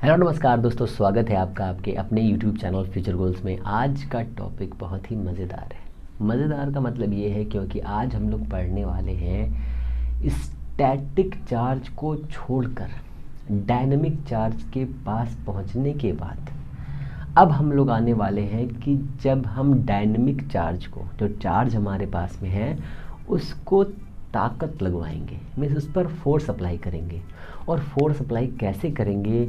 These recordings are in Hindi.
हेलो नमस्कार दोस्तों, स्वागत है आपका आपके अपने YouTube चैनल फ्यूचर गोल्स में। आज का टॉपिक बहुत ही मज़ेदार है। मज़ेदार का मतलब ये है क्योंकि आज हम लोग पढ़ने वाले हैं स्टैटिक चार्ज को छोड़कर डायनेमिक चार्ज के पास पहुंचने के बाद अब हम लोग आने वाले हैं कि जब हम डायनेमिक चार्ज को, जो चार्ज हमारे पास में है, उसको ताकत लगवाएंगे, मीन्स उस पर फोर्स अप्लाई करेंगे। और फोर्स अप्लाई कैसे करेंगे,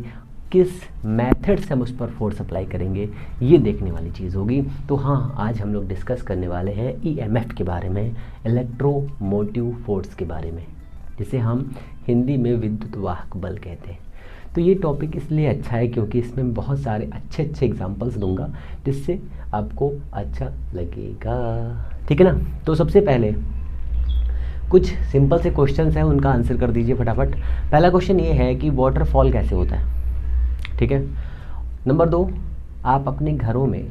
किस मेथड से हम उस पर फोर्स अप्लाई करेंगे, ये देखने वाली चीज़ होगी। तो हाँ, आज हम लोग डिस्कस करने वाले हैं ईएमएफ के बारे में, इलेक्ट्रोमोटिव फोर्स के बारे में, जिसे हम हिंदी में विद्युत वाहक बल कहते हैं। तो ये टॉपिक इसलिए अच्छा है क्योंकि इसमें बहुत सारे अच्छे अच्छे एग्जांपल्स दूंगा जिससे आपको अच्छा लगेगा, ठीक है ना। तो सबसे पहले कुछ सिंपल से क्वेश्चंस हैं, उनका आंसर कर दीजिए फटाफट। पहला क्वेश्चन ये है कि वाटरफॉल कैसे होता है, ठीक है। नंबर 2, आप अपने घरों में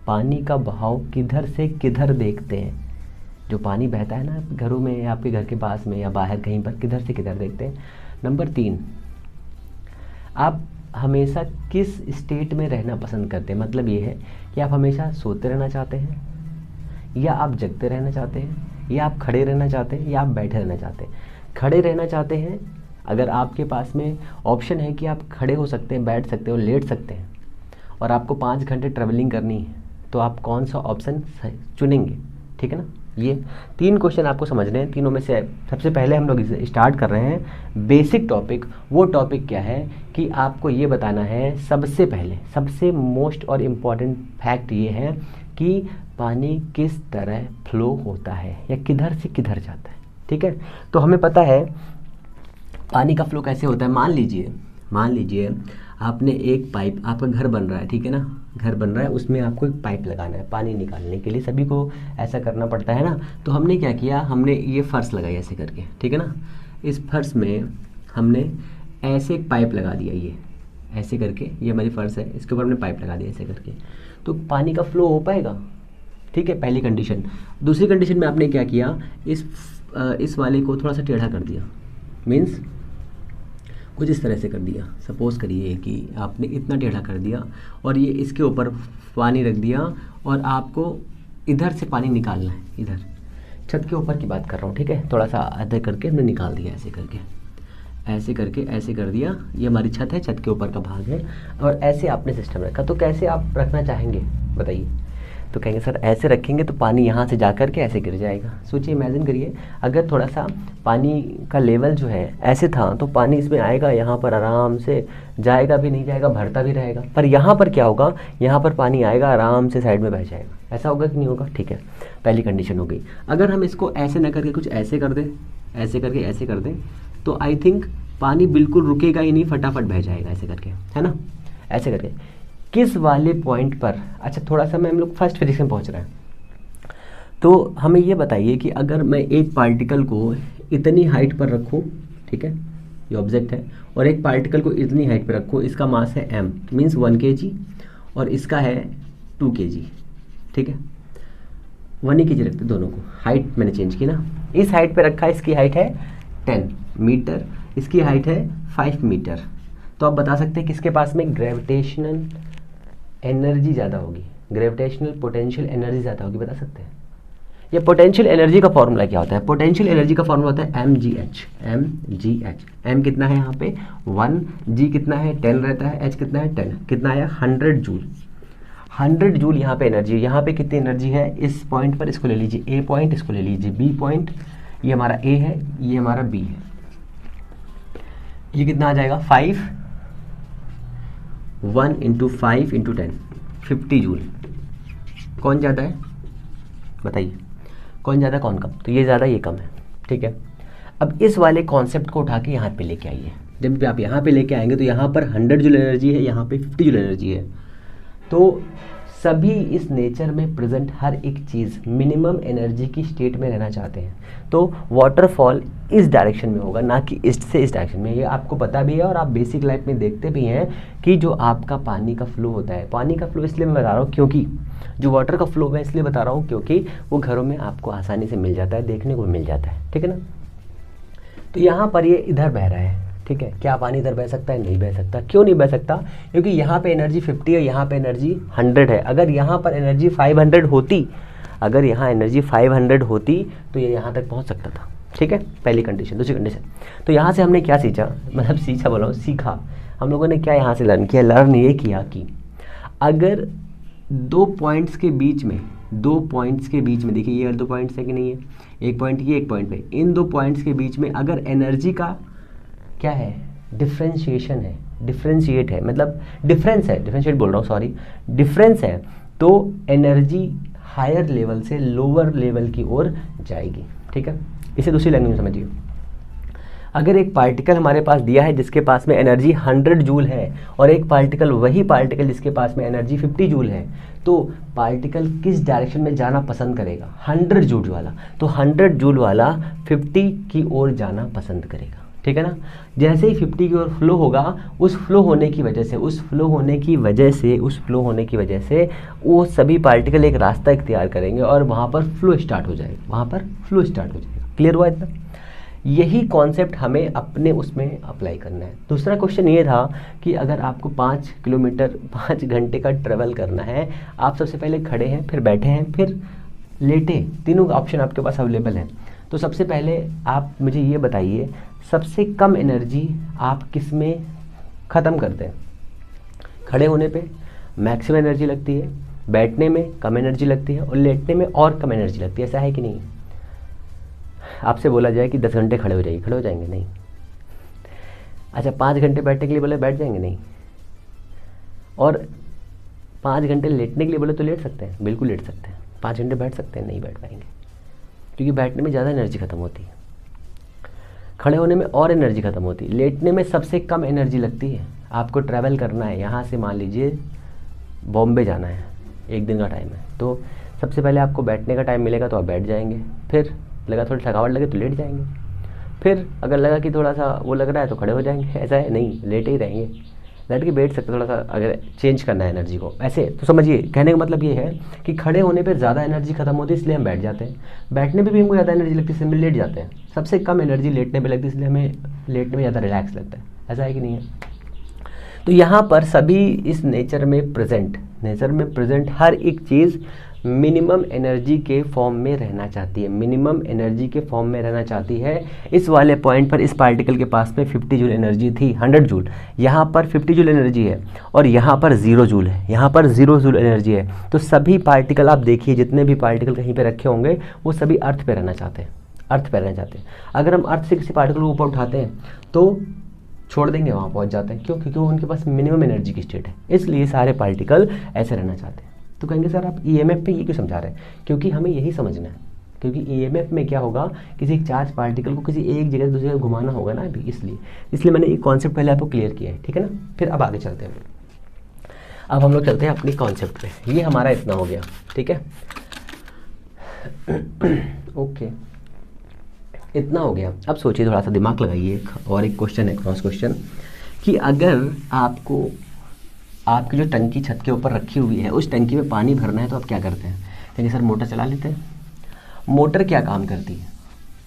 पानी का बहाव किधर से किधर देखते हैं। जो पानी बहता है ना घरों में, आपके घर के पास में या बाहर कहीं पर, किधर से किधर देखते हैं। नंबर 3, आप हमेशा किस स्टेट में रहना पसंद करते हैं। मतलब ये है कि आप हमेशा सोते रहना चाहते हैं, या आप जगते रहना चाहते हैं, या आप खड़े रहना चाहते हैं, या आप बैठे रहना चाहते हैं। खड़े रहना चाहते हैं, अगर आपके पास में ऑप्शन है कि आप खड़े हो सकते हैं, बैठ सकते हो, लेट सकते हैं, और आपको 5 घंटे ट्रैवलिंग करनी है, तो आप कौन सा ऑप्शन चुनेंगे, ठीक है ना। ये 3 क्वेश्चन आपको समझने हैं। तीनों में से सबसे पहले हम लोग स्टार्ट कर रहे हैं बेसिक टॉपिक। वो टॉपिक क्या है कि आपको ये बताना है, सबसे पहले सबसे मोस्ट और इम्पॉर्टेंट फैक्ट ये है कि पानी किस तरह फ्लो होता है या किधर से किधर जाता है, ठीक है। तो हमें पता है पानी का फ्लो कैसे होता है। मान लीजिए आपने एक पाइप, आपका घर बन रहा है, ठीक है ना, घर बन रहा है, उसमें आपको एक पाइप लगाना है पानी निकालने के लिए। सभी को ऐसा करना पड़ता है ना। तो हमने क्या किया, हमने ये फर्श लगाई ऐसे करके, ठीक है ना। इस फर्श में हमने ऐसे एक पाइप लगा दिया, ये ऐसे करके, ये हमारी फर्श है, इसके ऊपर हमने पाइप लगा दिया ऐसे करके, तो पानी का फ्लो हो पाएगा, ठीक है, पहली कंडीशन। दूसरी कंडीशन में आपने क्या किया, इस वाले को थोड़ा सा टेढ़ा कर दिया, मीन्स कुछ इस तरह से कर दिया। सपोज करिए कि आपने इतना टेढ़ा कर दिया और ये इसके ऊपर पानी रख दिया, और आपको इधर से पानी निकालना है, इधर छत के ऊपर की बात कर रहा हूँ, ठीक है। थोड़ा सा आधा करके हमने निकाल दिया, ऐसे करके, ऐसे करके, ऐसे कर दिया। ये हमारी छत है, छत के ऊपर का भाग है, और ऐसे आपने सिस्टम रखा। तो कैसे आप रखना चाहेंगे बताइए। तो कहेंगे सर ऐसे रखेंगे तो पानी यहाँ से जा कर के ऐसे गिर जाएगा। सोचिए, इमेजिन करिए, अगर थोड़ा सा पानी का लेवल जो है ऐसे था तो पानी इसमें आएगा, यहाँ पर आराम से जाएगा भी नहीं जाएगा, भरता भी रहेगा। पर यहाँ पर क्या होगा, यहाँ पर पानी आएगा, आराम से साइड में बह जाएगा। ऐसा होगा कि नहीं होगा, ठीक है, पहली कंडीशन हो गई। अगर हम इसको ऐसे न करके कुछ ऐसे कर दें, ऐसे करके ऐसे कर दें, तो आई थिंक पानी बिल्कुल रुकेगा ही नहीं, फटाफट बह जाएगा ऐसे करके, है ना। ऐसे करके किस वाले पॉइंट पर, अच्छा थोड़ा सा मैं हम लोग फर्स्ट फिजिक्स में पहुंच रहे हैं, तो हमें ये बताइए कि अगर मैं एक पार्टिकल को इतनी हाइट पर रखूं, ठीक है, ये ऑब्जेक्ट है, और एक पार्टिकल को इतनी हाइट पर रखूं, इसका मास है m, मीन्स 1 kg, और इसका है 2 kg, ठीक है। 1 ही kg रखते दोनों को, हाइट मैंने चेंज की ना। इस हाइट पर रखा है, इसकी हाइट है 10 मीटर, इसकी हाइट है 5 मीटर। तो आप बता सकते हैं किसके पास में ग्रेविटेशनल एनर्जी ज़्यादा होगी, ग्रेविटेशनल पोटेंशियल एनर्जी ज़्यादा होगी, बता सकते हैं। ये पोटेंशियल एनर्जी का फॉर्मूला क्या होता है, पोटेंशियल एनर्जी का फॉर्मूला होता है mgh। m कितना है यहाँ पे 1, g कितना है 10 रहता है, h कितना है 10, कितना आया 100 जूल। 100 जूल यहाँ पे एनर्जी है। यहाँ पे कितनी एनर्जी है इस पॉइंट पर, इसको ले लीजिए a पॉइंट, इसको ले लीजिए b पॉइंट, ये हमारा a है, ये हमारा b है। ये कितना आ जाएगा 5, 1 × 5 × 10, 50 जूल। कौन ज़्यादा है बताइए, कौन ज़्यादा कौन कम। तो ये ज़्यादा ये कम है, ठीक है। अब इस वाले कॉन्सेप्ट को उठा के यहाँ पे लेके आइए। जब भी आप यहाँ पे लेके आएंगे तो यहाँ पर 100 जूल एनर्जी है, यहाँ पे 50 जूल एनर्जी है। तो सभी इस नेचर में प्रेजेंट हर एक चीज़ मिनिमम एनर्जी की स्टेट में रहना चाहते हैं। तो वाटरफॉल इस डायरेक्शन में होगा, ना कि ईस्ट से इस डायरेक्शन में। ये आपको पता भी है और आप बेसिक लाइफ में देखते भी हैं कि जो आपका पानी का फ्लो होता है, पानी का फ्लो इसलिए मैं बता रहा हूँ क्योंकि जो वाटर का फ्लो मैं इसलिए बता रहा हूँ क्योंकि वो घरों में आपको आसानी से मिल जाता है, देखने को मिल जाता है, ठीक है ना। तो यहाँ पर ये इधर बह रहा है, ठीक है। क्या पानी इधर बह सकता है? नहीं बह सकता। क्यों नहीं बह सकता? क्योंकि यहाँ पे एनर्जी 50 है, यहाँ पे एनर्जी 100 है। अगर यहाँ पर एनर्जी 500 होती, अगर यहाँ एनर्जी 500 होती तो ये यहाँ तक पहुँच सकता था, ठीक है, पहली कंडीशन। दूसरी कंडीशन, तो यहाँ से हमने क्या सीखा, मतलब सीखा बोला हूँ, सीखा हम लोगों ने क्या यहाँ से लर्न किया? लर्न ये किया कि अगर दो पॉइंट्स के बीच में, देखिए ये 2 पॉइंट्स है कि नहीं है, एक पॉइंट ये, एक पॉइंट पे, इन 2 पॉइंट्स के बीच में अगर एनर्जी का क्या है? डिफ्रेंशिएशन है, डिफ्रेंशिएट है, मतलब डिफरेंस है, डिफ्रेंशिएट बोल रहा हूँ, सॉरी, डिफरेंस है, तो एनर्जी हायर लेवल से लोअर लेवल की ओर जाएगी, ठीक है। इसे दूसरी लैंग्वेज में समझिए। अगर एक पार्टिकल हमारे पास दिया है जिसके पास में एनर्जी 100 जूल है, और एक पार्टिकल, वही पार्टिकल जिसके पास में एनर्जी 50 जूल है, तो पार्टिकल किस डायरेक्शन में जाना पसंद करेगा? 100 जूल वाला, तो 100 जूल वाला 50 की ओर जाना पसंद करेगा, ठीक है ना। जैसे ही 50 की ओर फ्लो होगा, उस फ्लो होने की वजह से वो सभी पार्टिकल एक रास्ता इख्तियार करेंगे और वहाँ पर फ्लो स्टार्ट हो जाएगा, क्लियर हुआ इतना? यही कॉन्सेप्ट हमें अपने उसमें अप्लाई करना है। दूसरा क्वेश्चन ये था कि अगर आपको 5 किलोमीटर 5 घंटे का ट्रेवल करना है, आप सबसे पहले खड़े हैं, फिर बैठे हैं, फिर लेटे, तीनों ऑप्शन आपके पास अवेलेबल हैं। तो सबसे पहले आप मुझे ये बताइए, सबसे कम एनर्जी आप किस में ख़त्म करते हैं? खड़े होने पे मैक्सिमम एनर्जी लगती है, बैठने में कम एनर्जी लगती है, और लेटने में और कम एनर्जी लगती है। ऐसा है कि नहीं? आपसे बोला जाए कि 10 घंटे खड़े हो जाइए, खड़े हो जाएंगे? नहीं। अच्छा, 5 घंटे बैठने के लिए बोले, बैठ जाएंगे? नहीं। और 5 घंटे लेटने के लिए बोले तो लेट सकते हैं? बिल्कुल लेट सकते हैं। 5 घंटे बैठ सकते हैं? नहीं बैठ पाएंगे, क्योंकि बैठने में ज़्यादा एनर्जी ख़त्म होती है, खड़े होने में और एनर्जी ख़त्म होती है, लेटने में सबसे कम एनर्जी लगती है। आपको ट्रैवल करना है, यहाँ से मान लीजिए बॉम्बे जाना है, 1 दिन का टाइम है, तो सबसे पहले आपको बैठने का टाइम मिलेगा तो आप बैठ जाएंगे, फिर लगा थोड़ी थकावट लगे तो लेट जाएंगे, फिर अगर लगा कि थोड़ा सा वो लग रहा है तो खड़े हो जाएंगे। ऐसा है नहीं, लेटे ही रहेंगे, लेट के बैठ सकते, थोड़ा सा अगर चेंज करना है एनर्जी को। ऐसे तो समझिए, कहने का मतलब ये है कि खड़े होने पर ज़्यादा एनर्जी खत्म होती है, इसलिए हम बैठ जाते हैं। बैठने पे भी हमको ज़्यादा एनर्जी लगती है, इसलिए हम लेट जाते हैं। सबसे कम एनर्जी लेटने पे लगती है, इसलिए हमें लेटने में ज़्यादा रिलैक्स लगता है। ऐसा है कि नहीं है? तो यहाँ पर सभी इस नेचर में प्रेजेंट हर एक चीज़ मिनिमम एनर्जी के फॉर्म में रहना चाहती है, इस वाले पॉइंट पर इस पार्टिकल के पास में 50 जूल एनर्जी थी, 100 जूल, यहाँ पर 50 जूल एनर्जी है, और यहाँ पर 0 जूल है, ज़ीरो जूल एनर्जी है। तो सभी पार्टिकल आप देखिए, जितने भी पार्टिकल कहीं पे रखे होंगे, वो सभी अर्थ पे रहना चाहते हैं, अगर हम अर्थ से किसी पार्टिकल को ऊपर उठाते हैं तो छोड़ देंगे, वहाँ पहुँच जाते हैं। क्यों? क्योंकि उनके पास मिनिमम एनर्जी की स्टेट है, इसलिए सारे पार्टिकल ऐसे रहना चाहते हैं। तो कहेंगे सर आप ईएमएफ पे ये क्यों समझा रहे हैं? क्योंकि हमें यही समझना है, क्योंकि ईएमएफ में क्या होगा, किसी एक चार्ज पार्टिकल को किसी एक जगह से दूसरी जगह घुमाना होगा ना अभी, इसलिए मैंने ये कॉन्सेप्ट पहले आपको क्लियर किया है, ठीक है ना। फिर अब आगे चलते हैं, अब हम लोग चलते हैं अपनी कॉन्सेप्ट पे। ये हमारा इतना हो गया, ठीक है, ओके, इतना हो गया। अब सोचिए, थोड़ा सा दिमाग लगाइए, और एक क्वेश्चन है, क्रॉस क्वेश्चन, कि अगर आपको आपकी जो टंकी छत के ऊपर रखी हुई है, उस टंकी में पानी भरना है, तो आप क्या करते हैं? कहेंगे सर मोटर चला लेते हैं। मोटर क्या काम करती है?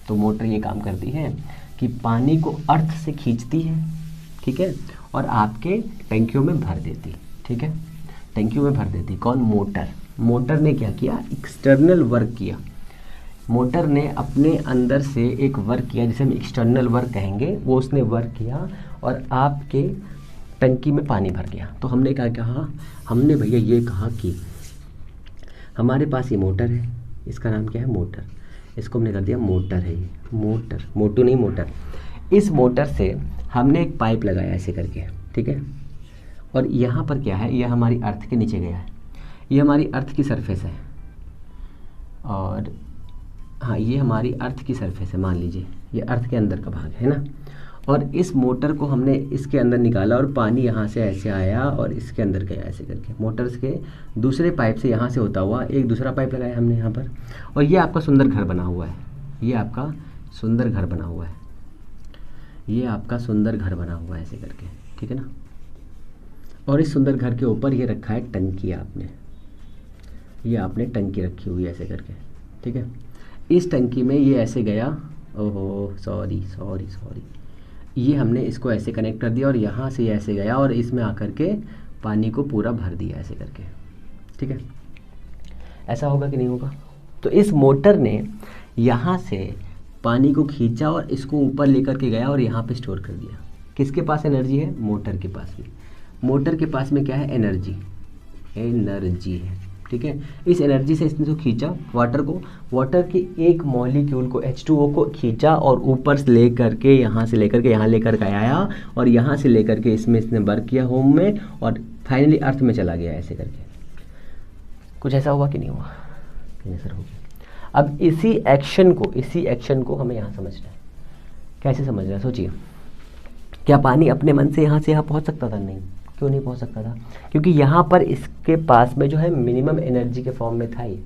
तो मोटर ये काम करती है कि पानी को अर्थ से खींचती है, ठीक है, और आपके टंकियों में भर देती है, ठीक है, टंकियों में भर देती। कौन? मोटर ने क्या किया? एक्सटर्नल वर्क किया। मोटर ने अपने अंदर से एक वर्क किया, जिसे हम एक्सटर्नल वर्क कहेंगे, वो उसने वर्क किया और आपके टंकी में पानी भर गया। तो हमने क्या कहा? हमने भैया ये कहा कि हमारे पास ये मोटर है, इसका नाम क्या है? मोटर। इसको हमने कर दिया मोटर है, ये मोटर, मोटू नहीं मोटर। इस मोटर से हमने एक पाइप लगाया ऐसे करके, ठीक है, और यहाँ पर क्या है? यह हमारी अर्थ के नीचे गया है, ये हमारी अर्थ की सरफेस है, और हाँ ये हमारी अर्थ की सरफेस है, मान लीजिए ये अर्थ के अंदर का भाग है ना। और इस मोटर को हमने इसके अंदर निकाला और पानी यहाँ से ऐसे आया और इसके अंदर गया ऐसे करके। मोटर्स के दूसरे पाइप से यहाँ से होता हुआ एक दूसरा पाइप लगाया हमने यहाँ पर, और ये आपका सुंदर घर बना हुआ है, ये आपका सुंदर घर बना हुआ है, ये आपका सुंदर घर बना हुआ है ऐसे करके, ठीक है ना। और इस सुंदर घर के ऊपर ये रखा है टंकी, आपने ये आपने टंकी रखी हुई है ऐसे करके, ठीक है। इस टंकी में ये ऐसे गया, ओहो सॉरी, ये हमने इसको ऐसे कनेक्ट कर दिया और यहाँ से ऐसे गया और इसमें आकर के पानी को पूरा भर दिया ऐसे करके, ठीक है। ऐसा होगा कि नहीं होगा? तो इस मोटर ने यहाँ से पानी को खींचा और इसको ऊपर लेकर के गया और यहाँ पे स्टोर कर दिया। किसके पास एनर्जी है? मोटर के पास भी। मोटर के पास में क्या है? एनर्जी, एनर्जी है, ठीक है। इस एनर्जी से इसने तो खींचा वाटर को, वाटर के एक मॉलिक्यूल को H2O को खींचा और ऊपर से लेकर के यहाँ से लेकर के यहाँ लेकर के आया और यहाँ से लेकर के इसमें इसने वर्क किया होम में और फाइनली अर्थ में चला गया ऐसे करके। कुछ ऐसा हुआ कि नहीं हुआ? नहीं सर, हो गया। अब इसी एक्शन को हमें यहाँ समझना है। कैसे समझना है? सोचिए, क्या पानी अपने मन से यहाँ से यहाँ पहुँच सकता था? नहीं। क्यों नहीं पहुँच सकता था? क्योंकि यहाँ पर इसके पास में जो है मिनिमम एनर्जी के फॉर्म में था ये।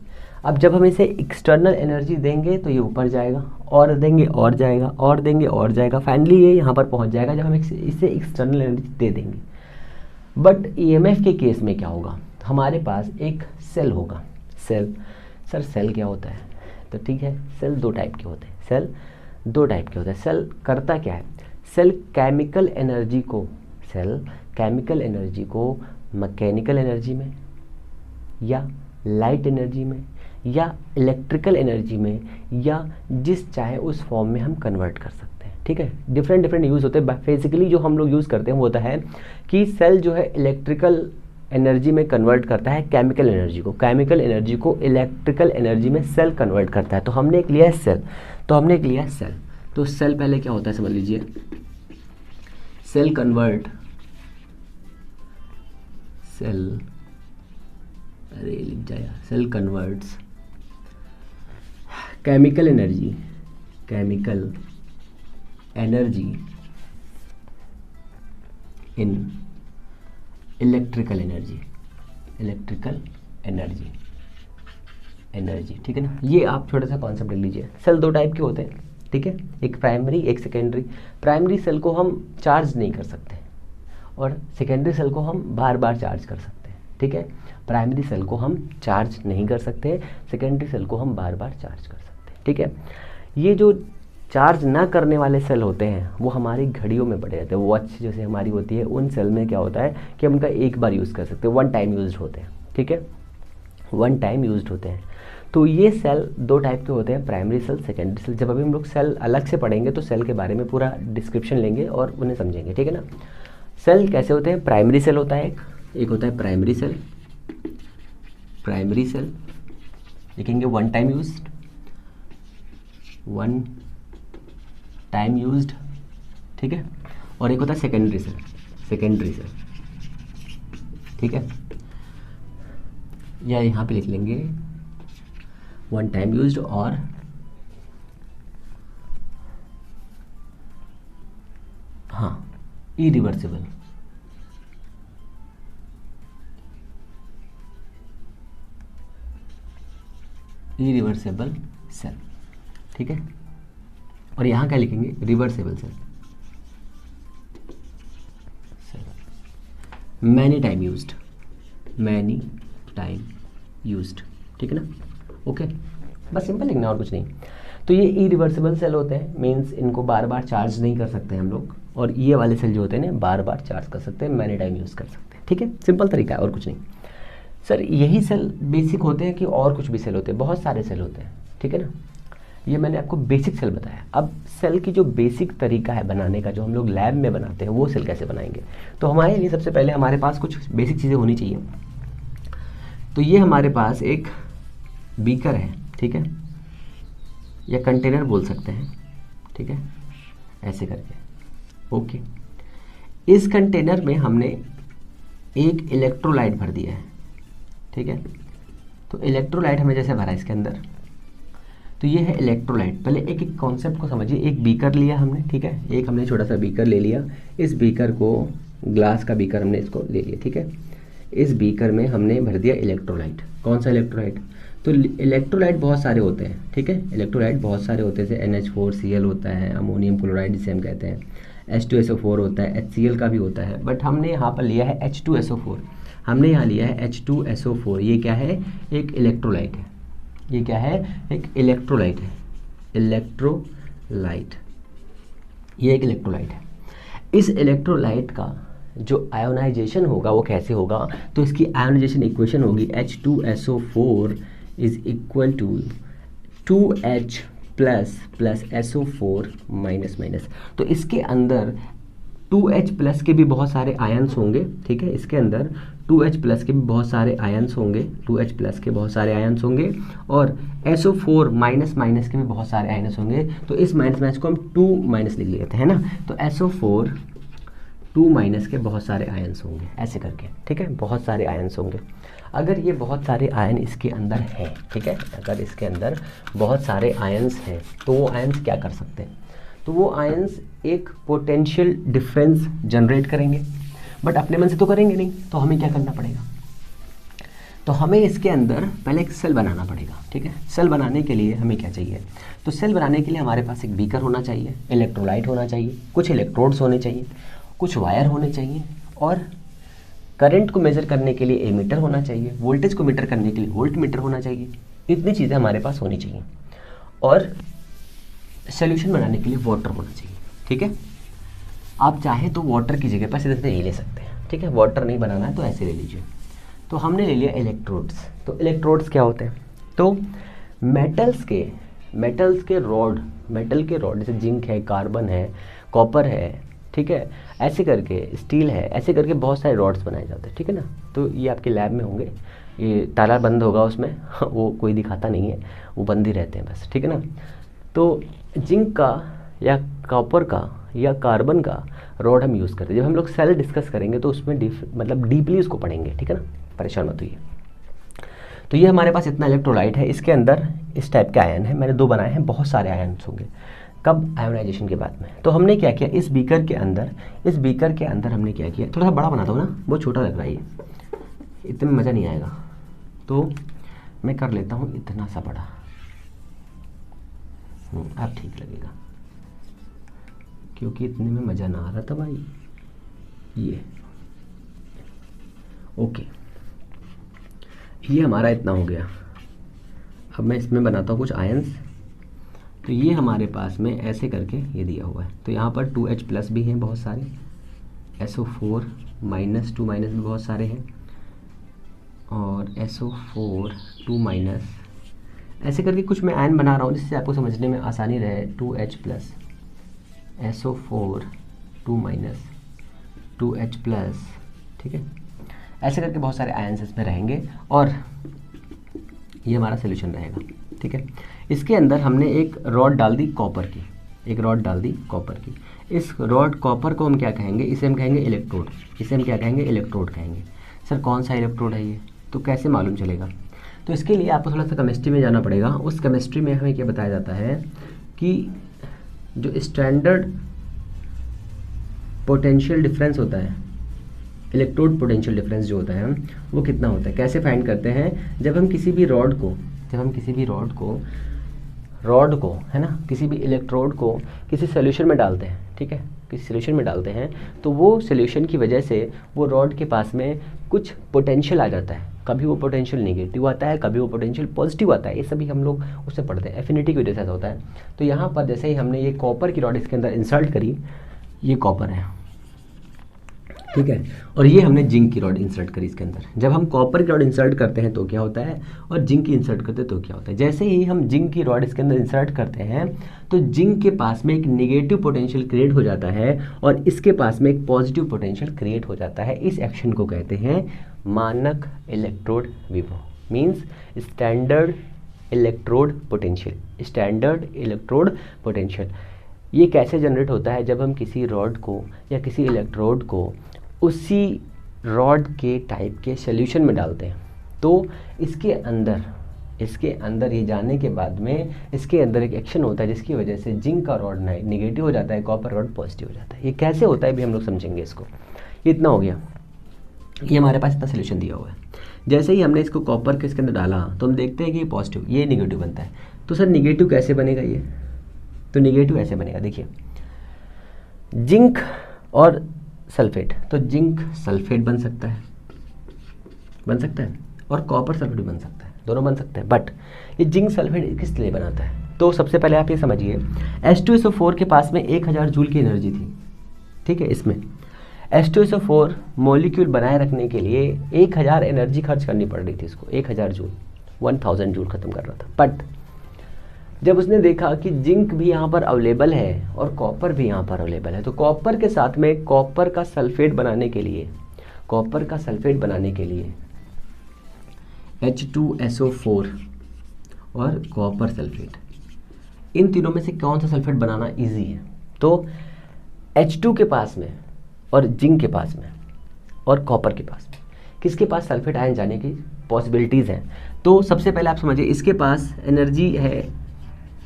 अब जब हम इसे एक्सटर्नल एनर्जी देंगे तो ये ऊपर जाएगा, और देंगे और जाएगा, और देंगे और जाएगा, फाइनली ये यहाँ पर पहुँच जाएगा जब हम इसे एक्सटर्नल एनर्जी दे देंगे। बट ईएमएफ के केस में क्या होगा? हमारे पास एक सेल होगा। सेल, सर सेल क्या होता है? तो ठीक है, सेल दो टाइप के होते हैं। सेल करता क्या है? सेल केमिकल एनर्जी को मैकेनिकल एनर्जी में या लाइट एनर्जी में या इलेक्ट्रिकल एनर्जी में या जिस चाहे उस फॉर्म में हम कन्वर्ट कर सकते हैं, ठीक है। डिफरेंट यूज़ होते हैं। बेसिकली जो हम लोग यूज़ करते हैं वो होता है कि सेल जो है इलेक्ट्रिकल एनर्जी में कन्वर्ट करता है केमिकल एनर्जी को इलेक्ट्रिकल एनर्जी में सेल कन्वर्ट करता है। तो हमने एक लिया है सेल, तो सेल पहले क्या होता है समझ लीजिए। Cell converts chemical energy in electrical energy, ठीक है ना। ये आप छोटा सा कॉन्सेप्ट लिख लीजिए। सेल दो टाइप के होते हैं, ठीक है, एक प्राइमरी एक सेकेंडरी। प्राइमरी सेल को हम चार्ज नहीं कर सकते और सेकेंडरी सेल को हम बार बार चार्ज कर सकते हैं, ठीक है। प्राइमरी सेल को हम चार्ज नहीं कर सकते, सेकेंडरी सेल को हम बार बार चार्ज कर सकते हैं, ठीक है। ये जो चार्ज ना करने वाले सेल होते हैं वो हमारी घड़ियों में पड़े रहते हैं। वॉच जैसे हमारी होती है, उन सेल में क्या होता है कि हम उनका एक बार यूज़ कर सकते हैं, वन टाइम यूज्ड होते हैं, ठीक है, वन टाइम यूज्ड होते हैं। तो ये सेल दो टाइप के होते हैं, प्राइमरी सेल, सेकेंडरी सेल। जब अभी हम लोग सेल अलग से पढ़ेंगे तो सेल के बारे में पूरा डिस्क्रिप्शन लेंगे और उन्हें समझेंगे, ठीक है ना। सेल कैसे होते हैं? प्राइमरी सेल होता है एक होता है प्राइमरी सेल लिखेंगे वन टाइम यूज्ड, ठीक है। और एक होता है सेकेंडरी सेल, ठीक है, या यहाँ पे लिख लेंगे वन टाइम यूज्ड और इरिवर्सिबल सेल, ठीक है। और यहाँ क्या लिखेंगे? Reversible cell, many time used, ठीक है ना। ओके, बस सिंपल लिखना और कुछ नहीं। तो ये इरिवर्सिबल सेल होते हैं, मीन्स इनको बार बार चार्ज नहीं कर सकते हम लोग, और ये वाले सेल जो होते हैं ना बार बार चार्ज कर सकते हैं, मैनी टाइम यूज़ कर सकते हैं, ठीक है। सिंपल तरीका है और कुछ नहीं। सर यही सेल बेसिक होते हैं कि और कुछ भी सेल होते हैं? बहुत सारे सेल होते हैं, ठीक है ना। ये मैंने आपको बेसिक सेल बताया। अब सेल की जो बेसिक तरीका है बनाने का, जो हम लोग लैब में बनाते हैं, वो सेल कैसे बनाएंगे? तो हमारे लिए सबसे पहले हमारे पास कुछ बेसिक चीज़ें होनी चाहिए। तो ये हमारे पास एक बीकर है, ठीक है, या कंटेनर बोल सकते हैं, ठीक है, ऐसे करके। ओके, इस कंटेनर में हमने एक इलेक्ट्रोलाइट भर दिया है, ठीक है। तो इलेक्ट्रोलाइट हमने जैसे भरा इसके अंदर, तो ये है इलेक्ट्रोलाइट। पहले एक एक कॉन्सेप्ट को समझिए। एक बीकर लिया हमने, ठीक है, एक हमने छोटा सा बीकर ले लिया। इस बीकर को, ग्लास का बीकर हमने इसको ले लिया, ठीक है। इस बीकर में हमने भर दिया इलेक्ट्रोलाइट। कौन सा इलेक्ट्रोलाइट? तो इलेक्ट्रोलाइट बहुत सारे होते हैं, ठीक है, इलेक्ट्रोलाइट बहुत सारे होते हैं, जैसे NH4Cl होता है, अमोनियम क्लोराइड जिसे हम कहते हैं, H2SO4 होता है, HCl का भी होता है, बट हमने यहाँ पर लिया है H2SO4। हमने यहाँ लिया है H2SO4। ये क्या है? एक इलेक्ट्रोलाइट है। ये क्या है? एक इलेक्ट्रोलाइट है, इलेक्ट्रोलाइट, ये एक इलेक्ट्रोलाइट है। इस इलेक्ट्रोलाइट का जो आयोनाइजेशन होगा वो कैसे होगा, तो इसकी आयोनाइजेशन इक्वेशन होगी H2SO4 is equal to 2H plus SO4 minus minus. तो इसके अंदर 2H प्लस के भी बहुत सारे आयन्स होंगे, ठीक है, इसके अंदर 2H प्लस के भी बहुत सारे आयन्स होंगे, 2H प्लस के बहुत सारे आयन्स होंगे, और SO4 माइनस माइनस के भी बहुत सारे आयन्स होंगे। तो इस माइनस माइनस को हम 2 माइनस लिख लेते हैं ना, तो SO4 2 माइनस के बहुत सारे आयन्स होंगे ऐसे करके, ठीक है, बहुत सारे आयन्स होंगे। अगर ये बहुत सारे आयन इसके अंदर हैं, ठीक है, अगर इसके अंदर बहुत सारे आयन्स हैं तो वो आयन्स क्या कर सकते हैं, तो वो आयन्स एक पोटेंशियल डिफरेंस जनरेट करेंगे, बट अपने मन से तो करेंगे नहीं, तो हमें क्या करना पड़ेगा, तो हमें इसके अंदर पहले एक सेल बनाना पड़ेगा, ठीक है। सेल बनाने के लिए हमें क्या चाहिए, तो सेल बनाने के लिए हमारे पास एक बीकर होना चाहिए, इलेक्ट्रोलाइट होना चाहिए, कुछ इलेक्ट्रोड्स होने चाहिए, कुछ वायर होने चाहिए, और करंट को मेज़र करने के लिए एमीटर होना चाहिए, वोल्टेज को मीटर करने के लिए वोल्ट मीटर होना चाहिए। इतनी चीज़ें हमारे पास होनी चाहिए, और सॉल्यूशन बनाने के लिए वाटर होना चाहिए, ठीक है। आप चाहें तो वाटर की जगह पर सीधे सीधे ये ले सकते हैं, ठीक है, वाटर नहीं बनाना है तो ऐसे ले लीजिए। तो हमने ले लिया इलेक्ट्रोड्स। तो इलेक्ट्रोड्स क्या होते हैं, तो मेटल के रॉड, मेटल के रॉड जैसे जिंक है, कार्बन है, कॉपर है, ठीक है, ऐसे करके स्टील है, ऐसे करके बहुत सारे रॉड्स बनाए जाते हैं, ठीक है ना। तो ये आपके लैब में होंगे, ये ताला बंद होगा उसमें वो कोई दिखाता नहीं है, वो बंद ही रहते हैं बस, ठीक है ना। तो जिंक का या कॉपर का या कार्बन का रॉड हम यूज़ करते हैं। जब हम लोग सेल डिस्कस करेंगे तो उसमें डीपली उसको पढ़ेंगे, ठीक है ना, परेशान मत होइए। तो ये हमारे पास इतना इलेक्ट्रोलाइट है, इसके अंदर इस टाइप के आयन है, मैंने 2 बनाए हैं, बहुत सारे आयन्स होंगे कब, आयोनाइजेशन के बाद में। तो हमने क्या किया, इस बीकर के अंदर हमने क्या किया, थोड़ा सा बड़ा बनाता हूँ ना, बहुत छोटा लग रहा है ये, इतने में मज़ा नहीं आएगा, तो मैं कर लेता हूँ इतना सा बड़ा, अब ठीक लगेगा, क्योंकि इतने में मज़ा ना आ रहा था भाई। ये ओके, ये हमारा इतना हो गया। अब मैं इसमें बनाता हूँ कुछ आयन्स। तो ये हमारे पास में ऐसे करके ये दिया हुआ है, तो यहाँ पर 2H प्लस भी हैं बहुत सारे, SO4 माइनस 2 माइनस भी बहुत सारे हैं, और SO4 2 माइनस, ऐसे करके कुछ मैं आयन बना रहा हूँ जिससे आपको समझने में आसानी रहे। 2H plus, SO4 2 minus, 2H plus, ठीक है, ऐसे करके बहुत सारे आयन्स इसमें रहेंगे, और ये हमारा सोल्यूशन रहेगा, ठीक है। इसके अंदर हमने एक रॉड डाल दी कॉपर की, इस रॉड कॉपर को हम क्या कहेंगे, इसे हम कहेंगे इलेक्ट्रोड, इलेक्ट्रोड कहेंगे। सर कौन सा इलेक्ट्रोड है ये, तो कैसे मालूम चलेगा, तो इसके लिए आपको थोड़ा सा केमिस्ट्री में जाना पड़ेगा। उस केमिस्ट्री में हमें क्या बताया जाता है कि जो स्टैंडर्ड पोटेंशियल डिफरेंस होता है, इलेक्ट्रोड पोटेंशियल डिफरेंस जो होता है वो कितना होता है, कैसे फाइंड करते हैं, जब हम किसी भी रॉड को है ना, किसी भी इलेक्ट्रोड को किसी सोल्यूशन में डालते हैं, ठीक है, किसी सोल्यूशन में डालते हैं, तो वो सोल्यूशन की वजह से वो रॉड के पास में कुछ पोटेंशियल आ जाता है, कभी वो पोटेंशियल नेगेटिव आता है, कभी वो पोटेंशियल पॉजिटिव आता है, ये सभी हम लोग उससे पढ़ते हैं, एफिनिटी की वजह से ऐसा होता है। तो यहाँ पर जैसे ही हमने ये कॉपर की रॉड इसके अंदर इंसर्ट करी, ये कॉपर है, ठीक है, और ये हमने जिंक की रॉड इंसर्ट करी इसके अंदर। जब हम कॉपर की रॉड इंसर्ट करते हैं तो क्या होता है, और जिंक की इंसर्ट करते हैं तो क्या होता है, जैसे ही हम जिंक की रॉड इसके अंदर इंसर्ट करते हैं तो जिंक के पास में एक नेगेटिव पोटेंशियल क्रिएट हो जाता है, और इसके पास में एक पॉजिटिव पोटेंशियल क्रिएट हो जाता है। इस एक्शन को कहते हैं मानक इलेक्ट्रोड विभव, मीन्स स्टैंडर्ड इलेक्ट्रोड पोटेंशियल। ये कैसे जनरेट होता है, जब हम किसी रॉड को या किसी इलेक्ट्रोड को उसी रॉड के टाइप के सॉल्यूशन में डालते हैं, तो इसके अंदर ये जाने के बाद में इसके अंदर एक एक्शन होता है जिसकी वजह से जिंक का रॉड नेगेटिव हो जाता है, कॉपर रॉड पॉजिटिव हो जाता है। ये कैसे होता है भी हम लोग समझेंगे इसको। ये इतना हो गया, ये हमारे पास इतना सोल्यूशन दिया हुआ है। जैसे ही हमने इसको कॉपर के इसके अंदर डाला तो हम देखते हैं कि ये पॉजिटिव, ये नेगेटिव बनता है। तो सर नेगेटिव कैसे बनेगा ये, तो नेगेटिव ऐसे बनेगा, देखिए जिंक और सल्फेट, तो जिंक सल्फेट बन सकता है और कॉपर सल्फेट बन सकता है, दोनों बन सकते हैं। बट ये जिंक सल्फेट किस लिए बनाता है, तो सबसे पहले आप ये समझिए H2SO4 के पास में 1000 जूल की एनर्जी थी, ठीक है। इसमें H2SO4 मॉलिक्यूल बनाए रखने के लिए 1000 एनर्जी खर्च करनी पड़ रही थी इसको, 1000 जूल, 1000 जूल खत्म कर रहा था। बट जब उसने देखा कि जिंक भी यहाँ पर अवेलेबल है और कॉपर भी यहाँ पर अवेलेबल है, तो कॉपर के साथ में कॉपर का सल्फेट बनाने के लिए, कॉपर का सल्फेट बनाने के लिए H2SO4 और कॉपर सल्फेट, इन तीनों में से कौन सा सल्फेट बनाना इजी है? तो H2 के पास में और जिंक के पास में और कॉपर के पास में किसके पास सल्फेट आयन जाने की पॉसिबिलिटीज़ हैं? तो सबसे पहले आप समझिए, इसके पास एनर्जी है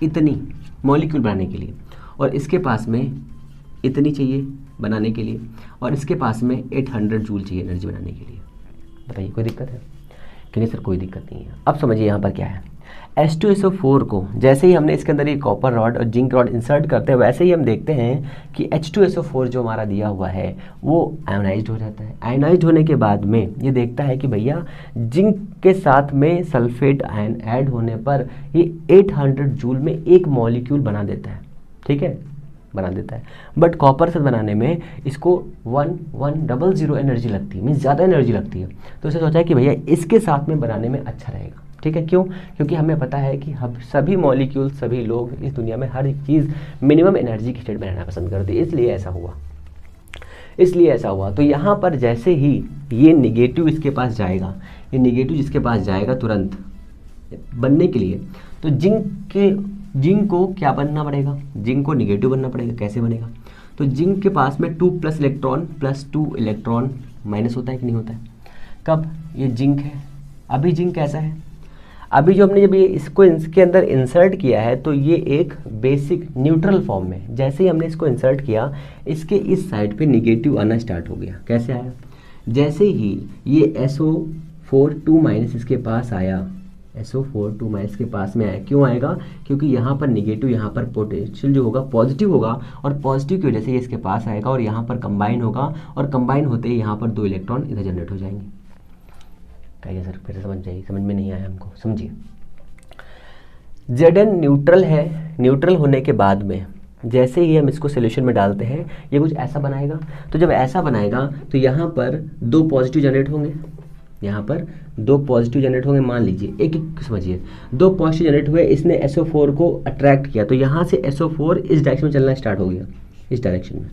इतनी मॉलिक्यूल बनाने के लिए, और इसके पास में इतनी चाहिए बनाने के लिए, और इसके पास में 800 जूल चाहिए एनर्जी बनाने के लिए। बताइए कोई दिक्कत है कि नहीं? सर कोई दिक्कत नहीं है। अब समझिए यहाँ पर क्या है, H2SO4 को जैसे ही हमने इसके अंदर ये कॉपर रॉड और जिंक रॉड इंसर्ट करते हैं, वैसे ही हम देखते हैं कि H2SO4 जो हमारा दिया हुआ है वो आयोनाइज्ड हो जाता है। आयोनाइज्ड होने के बाद में ये देखता है कि भैया जिंक के साथ में सल्फेट आयन ऐड होने पर ये 800 जूल में एक मॉलिक्यूल बना देता है, ठीक है, बना देता है। बट कॉपर से बनाने में इसको 1100 एनर्जी लगती है, मीन्स ज़्यादा एनर्जी लगती है। तो उसे सोचा है कि भैया इसके साथ में बनाने में अच्छा रहेगा, ठीक है। क्यों? क्योंकि हमें पता है कि हम सभी मॉलिक्यूल, सभी लोग इस दुनिया में हर एक चीज़ मिनिमम एनर्जी की स्टेट में रहना पसंद करते हैं, इसलिए ऐसा हुआ, इसलिए ऐसा हुआ। तो यहाँ पर जैसे ही ये निगेटिव इसके पास जाएगा, ये निगेटिव जिसके पास जाएगा तुरंत बनने के लिए, तो जिंक को क्या बनना पड़ेगा? जिंक को निगेटिव बनना पड़ेगा। कैसे बनेगा? तो जिंक के पास में 2+ इलेक्ट्रॉन +2 इलेक्ट्रॉन माइनस होता है कि नहीं होता है? कब? ये जिंक है। अभी जिंक कैसा है? अभी जो हमने जब ये इसको इसके अंदर इंसर्ट किया है तो ये एक बेसिक न्यूट्रल फॉर्म में, जैसे ही हमने इसको इंसर्ट किया इसके इस साइड पे निगेटिव आना स्टार्ट हो गया। कैसे आया? जैसे ही ये SO4 2- इसके पास आया, SO4 2- के पास में आया। क्यों आएगा? क्योंकि यहाँ पर निगेटिव, यहाँ पर पोटेंशियल जो होगा पॉजिटिव होगा, और पॉजिटिव की वजह से ये इसके पास आएगा और यहाँ पर कंबाइन होगा, और कंबाइन होते ही यहाँ पर 2 इलेक्ट्रॉन इधर जनरेट हो जाएंगे। कहिए सर फिर समझ जाइए, समझ में नहीं आया हमको, समझिए। Zn न्यूट्रल है, न्यूट्रल होने के बाद में जैसे ही हम इसको सोल्यूशन में डालते हैं ये कुछ ऐसा बनाएगा। तो जब ऐसा बनाएगा तो यहाँ पर 2 पॉजिटिव जनरेट होंगे, यहाँ पर 2 पॉजिटिव जनरेट होंगे। मान लीजिए एक एक समझिए, 2 पॉजिटिव जनरेट हुए, इसने SO4 को अट्रैक्ट किया, तो यहाँ से SO4 इस डायरेक्शन में चलना स्टार्ट हो गया, इस डायरेक्शन में